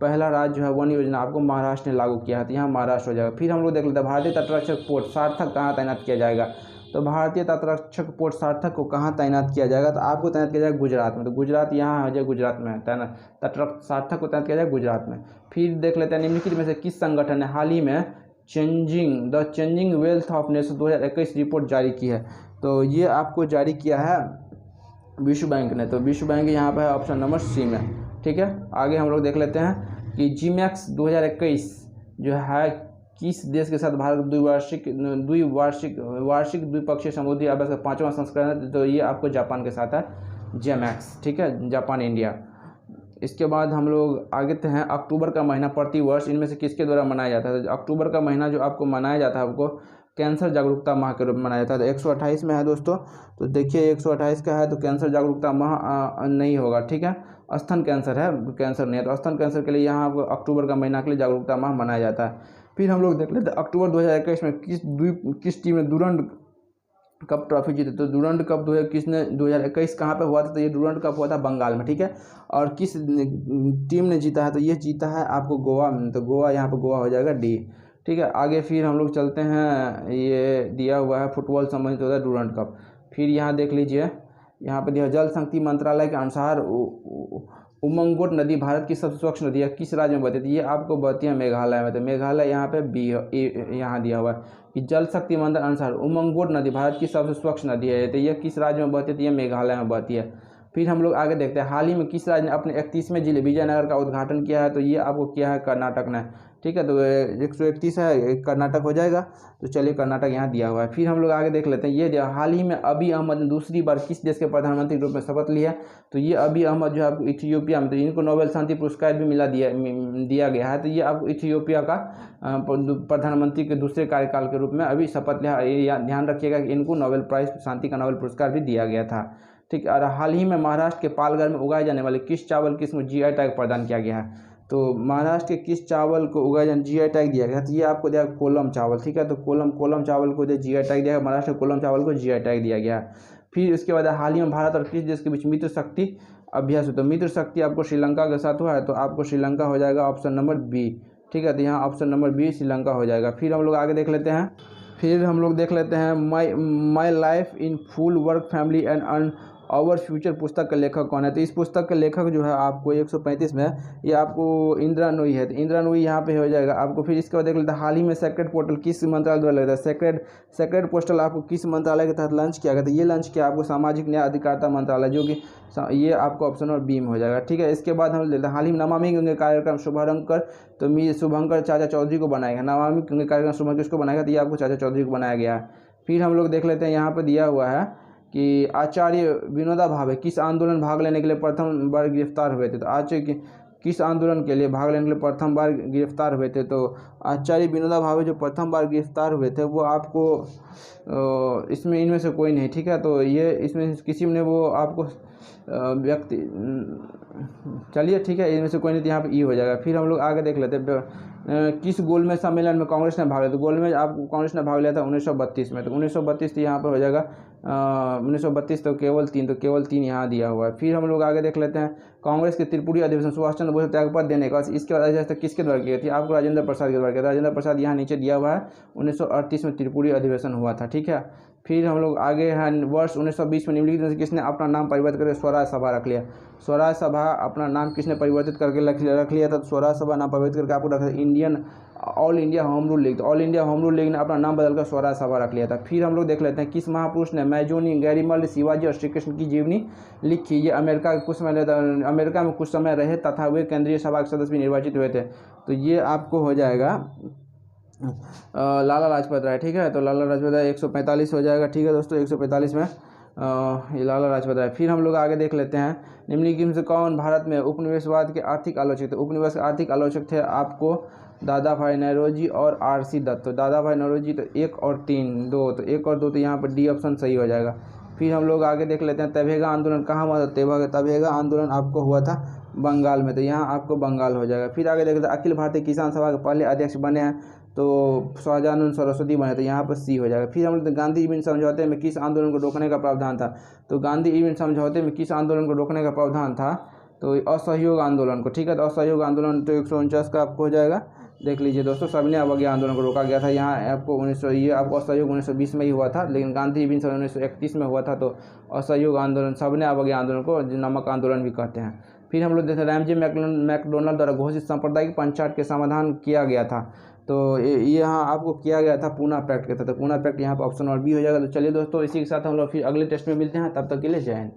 पहला राज्य जो है वन योजना आपको महाराष्ट्र ने लागू किया है। तो यहाँ महाराष्ट्र हो जाएगा। फिर हम लोग देख लेते हैं, भारतीय तटरक्षक पोर्ट सार्थक कहाँ तैनात किया जाएगा? तो भारतीय तटरक्षक पोर्ट सार्थक को कहाँ तैनात किया जाएगा? तो आपको तैनात किया जाएगा गुजरात में। तो गुजरात यहाँ हो जाए, गुजरात में तैनात तटरक्षक सार्थक को तैनात किया जाएगा गुजरात में। फिर देख लेते हैं, निम्नलिखित में से किस संगठन ने हाल ही में changing wealth of nation 2021 report जारी की है? तो ये आपको जारी किया है विश्व बैंक ने। तो विश्व बैंक यहाँ पर है ऑप्शन नंबर सी में। ठीक है, आगे हम लोग देख लेते हैं कि जीमैक्स 2021 जो है किस देश के साथ भारत वार्षिक द्विपक्षीय समुद्री अभ्यास का 5वां संस्करण है? तो ये आपको जापान के साथ है जेमैक्स। ठीक है, जापान इंडिया। इसके बाद हम लोग आगे तो हैं, अक्टूबर का महीना प्रतिवर्ष इनमें से किसके द्वारा मनाया जाता है? तो अक्टूबर का महीना जो आपको मनाया जाता है आपको कैंसर जागरूकता माह के रूप में मनाया जाता है। तो 128 में है दोस्तों, तो देखिए 128 का है, तो कैंसर जागरूकता माह नहीं होगा। ठीक है, स्तन कैंसर है, कैंसर नहीं है। तो स्तन कैंसर के लिए यहाँ अक्टूबर का महीना के लिए जागरूकता माह मनाया जाता है। फिर हम लोग देख लेते हैं, अक्टूबर 2021 में किस टीम ने डुरंड कप ट्रॉफी जीते? तो डुरंड कप किसने 2021 कहाँ पे हुआ था? तो ये डुरंड कप हुआ था बंगाल में। ठीक है, और किस टीम ने जीता है? तो ये जीता है आपको गोवा में। तो गोवा, यहाँ पे गोवा हो जाएगा डी। ठीक है, आगे फिर हम लोग चलते हैं, ये दिया हुआ है फुटबॉल संबंधित होता है डुरंड कप। फिर यहाँ देख लीजिए, यहाँ पे दिया जल शक्ति मंत्रालय के अनुसार उमंगोट नदी भारत की सबसे स्वच्छ नदी है, किस राज्य में बहती है? ये आपको बहती है मेघालय में। तो मेघालय यहाँ पे बी यहाँ दिया हुआ है कि जल शक्ति मंत्रालय के अनुसार उमंगोट नदी भारत की सबसे स्वच्छ नदी है। तो ये किस राज्य में बहती है? ये मेघालय में बहती है। फिर हम लोग आगे देखते हैं, हाल ही में किस राज्य ने अपने 31वें जिले विजयनगर का उद्घाटन किया है? तो ये आपको किया है कर्नाटक ने। ठीक है। तो 131 है, कर्नाटक हो जाएगा। तो चलिए कर्नाटक यहाँ दिया हुआ है। फिर हम लोग आगे देख लेते हैं, ये दिया हाल ही में अबी अहमद ने दूसरी बार किस देश के प्रधानमंत्री के रूप में शपथ लिया है। तो ये अबी अहमद जो है आपको इथियोपिया में, तो इनको नोबेल शांति पुरस्कार भी दिया गया है। तो ये आपको इथियोपिया का प्रधानमंत्री के दूसरे कार्यकाल के रूप में अभी शपथ लिया। ये ध्यान रखिएगा कि इनको नोबेल प्राइज शांति का नोबेल पुरस्कार भी दिया गया था, ठीक है। और हाल ही में महाराष्ट्र के पालघर में उगाए जाने वाले किस चावल किस्म को GI टैग प्रदान किया गया है। तो महाराष्ट्र के किस चावल को उगाए जाने GI टैग दिया गया। तो ये आपको दिया कोलम चावल, ठीक है। तो कोलम चावल को GI टैग दिया गया, महाराष्ट्र के कोलम चावल को GI टैग दिया गया। फिर उसके बाद हाल ही में भारत और किस देश के बीच मित्र शक्ति अभ्यास। तो मित्र शक्ति आपको श्रीलंका के साथ हुआ है, तो आपको श्रीलंका हो जाएगा ऑप्शन नंबर बी, ठीक है। तो यहाँ ऑप्शन नंबर बी श्रीलंका हो जाएगा। फिर हम लोग आगे देख लेते हैं, my life in full work family and earn our future पुस्तक के लेखक कौन है। तो इस पुस्तक के लेखक जो है आपको 135 में ये आपको इंदिरा नूई है। तो इंदिरा नूई यहाँ पे हो जाएगा आपको। फिर इसके बाद देख लेते हैं, हाल ही में सेक्रेड पोर्टल किस मंत्रालय द्वारा लगता है। सेक्रेड पोस्टल आपको किस मंत्रालय के तहत लॉन्च किया गया था। ये लॉन्च किया आपको सामाजिक न्याय अधिकारिता मंत्रालय, जो कि ये आपको ऑप्शन और बी में हो जाएगा, ठीक है। इसके बाद हम लेते हैं, हाल ही में नमामि गंगे कार्यक्रम शुभारंभ कर शुभंकर चाचा चौधरी को बनाएगा। नमामि गंगे कार्यक्रम शुभंकर किसको बनाएगा, तो ये आपको चाचा चौधरी को बनाया गया है। फिर हम लोग देख लेते हैं, यहाँ पर दिया हुआ है कि आचार्य विनोबा भावे किस आंदोलन भाग लेने के लिए प्रथम बार गिरफ्तार हुए थे। तो आचार्य किस आंदोलन के लिए भाग लेने के लिए प्रथम बार गिरफ्तार हुए थे। तो आचार्य विनोबा भावे जो प्रथम बार गिरफ्तार हुए थे वो आपको इसमें इनमें से कोई नहीं, ठीक है। तो ये इसमें किसी ने वो आपको व्यक्ति, चलिए ठीक है, इनमें से कोई नहीं, तो यहाँ पे ई हो जाएगा। फिर हम लोग आगे देख लेते हैं, किस गोलमेज सम्मेलन में कांग्रेस ने भाग लिया। तो गोलमेज आपको कांग्रेस ने भाग लिया था 1932 में। तो 1932 तो यहाँ पर हो जाएगा 1932, तो केवल 3 यहाँ दिया हुआ है। फिर हम लोग आगे देख लेते हैं, कांग्रेस के त्रिपुरी अधिवेशन सुभाष चंद्र बोस त्यागपत्र देने का इसके बाद अधिवेशन किसके द्वारा की थी, आपको राजेंद्र प्रसाद के द्वारा किया था। राजेंद्र प्रसाद यहाँ नीचे दिया हुआ है, 1938 में त्रिपुरी अधिवेशन हुआ था, ठीक है। फिर हम लोग आगे हैं, वर्ष 1920 में निम्नलिखित में से किसने अपना नाम परिवर्तित करके स्वराज सभा रख लिया। स्वराज सभा अपना नाम किसने परिवर्तित करके रख लिया था। स्वराज सभा नाम परिवर्तित करके आपको रखा all India home rule league. तो all India home rule league ने अपना नाम बदलकर स्वराज सभा रख लिया था। फिर हम लोग देख लेते हैं, किस महापुरुष ने मैजोनी, गैरीमल्ड, शिवाजी और श्री कृष्ण की जीवनी लिखी। ये अमेरिका में कुछ समय रहे तथा वे केंद्रीय सभा के सदस्य भी निर्वाचित हुए थे। तो ये आपको हो जाएगा लाला लाजपत राय, ठीक है। तो लाला लाजपत राय 145 हो जाएगा, ठीक है दोस्तों। 145 में ये लाला लाजपत राय। फिर हम लोग आगे देख लेते हैं, निम्नलिखित में से कौन भारत में उपनिवेशवाद के आर्थिक आलोचक थे। उपनिवेश के आर्थिक आलोचक थे आपको दादा भाई नौरोजी और RC दत्त। तो दादा भाई नौरोजी तो 1 और 3 2, तो 1 और 2, तो यहाँ पर डी ऑप्शन सही हो जाएगा। फिर हम लोग आगे देख लेते हैं, तभेगा आंदोलन कहाँ हुआ था। तभेगा आंदोलन आपको हुआ था बंगाल में। तो यहाँ आपको बंगाल हो जाएगा। फिर आगे देखते हैं, अखिल भारतीय किसान सभा के पहले अध्यक्ष बने हैं तो सहजानंद सरस्वती बने। तो यहाँ पर सी हो जाएगा। फिर हम लोग गांधी इविन समझौते में किस आंदोलन को रोकने का प्रावधान था। तो गांधी इविन समझौते में किस आंदोलन को रोकने का प्रावधान था, तो असहयोग आंदोलन को, ठीक है। तो असहयोग आंदोलन तो 149 का आपको हो जाएगा। देख लीजिए दोस्तों, सविनय अवज्ञा आंदोलन को रोका गया था। यहाँ आपको 1900, ये आपको असहयोग 1920 में ही हुआ था, लेकिन गांधी इविन 1931 में हुआ था। तो असहयोग आंदोलन, सविनय अवज्ञा आंदोलन को नमक आंदोलन भी कहते हैं। फिर हम लोग देखते हैं, रैमजे मैकडोनल्ड द्वारा घोषित सांप्रदायिक पंचायत के समाधान किया गया था। तो ये यहाँ आपको किया गया था पूना पैक्ट के तहत। तो पूना पैक्ट यहाँ पर ऑप्शन और बी हो जाएगा। तो चलिए दोस्तों, इसी के साथ हम लोग फिर अगले टेस्ट में मिलते हैं, तब तक के लिए जय हिंद।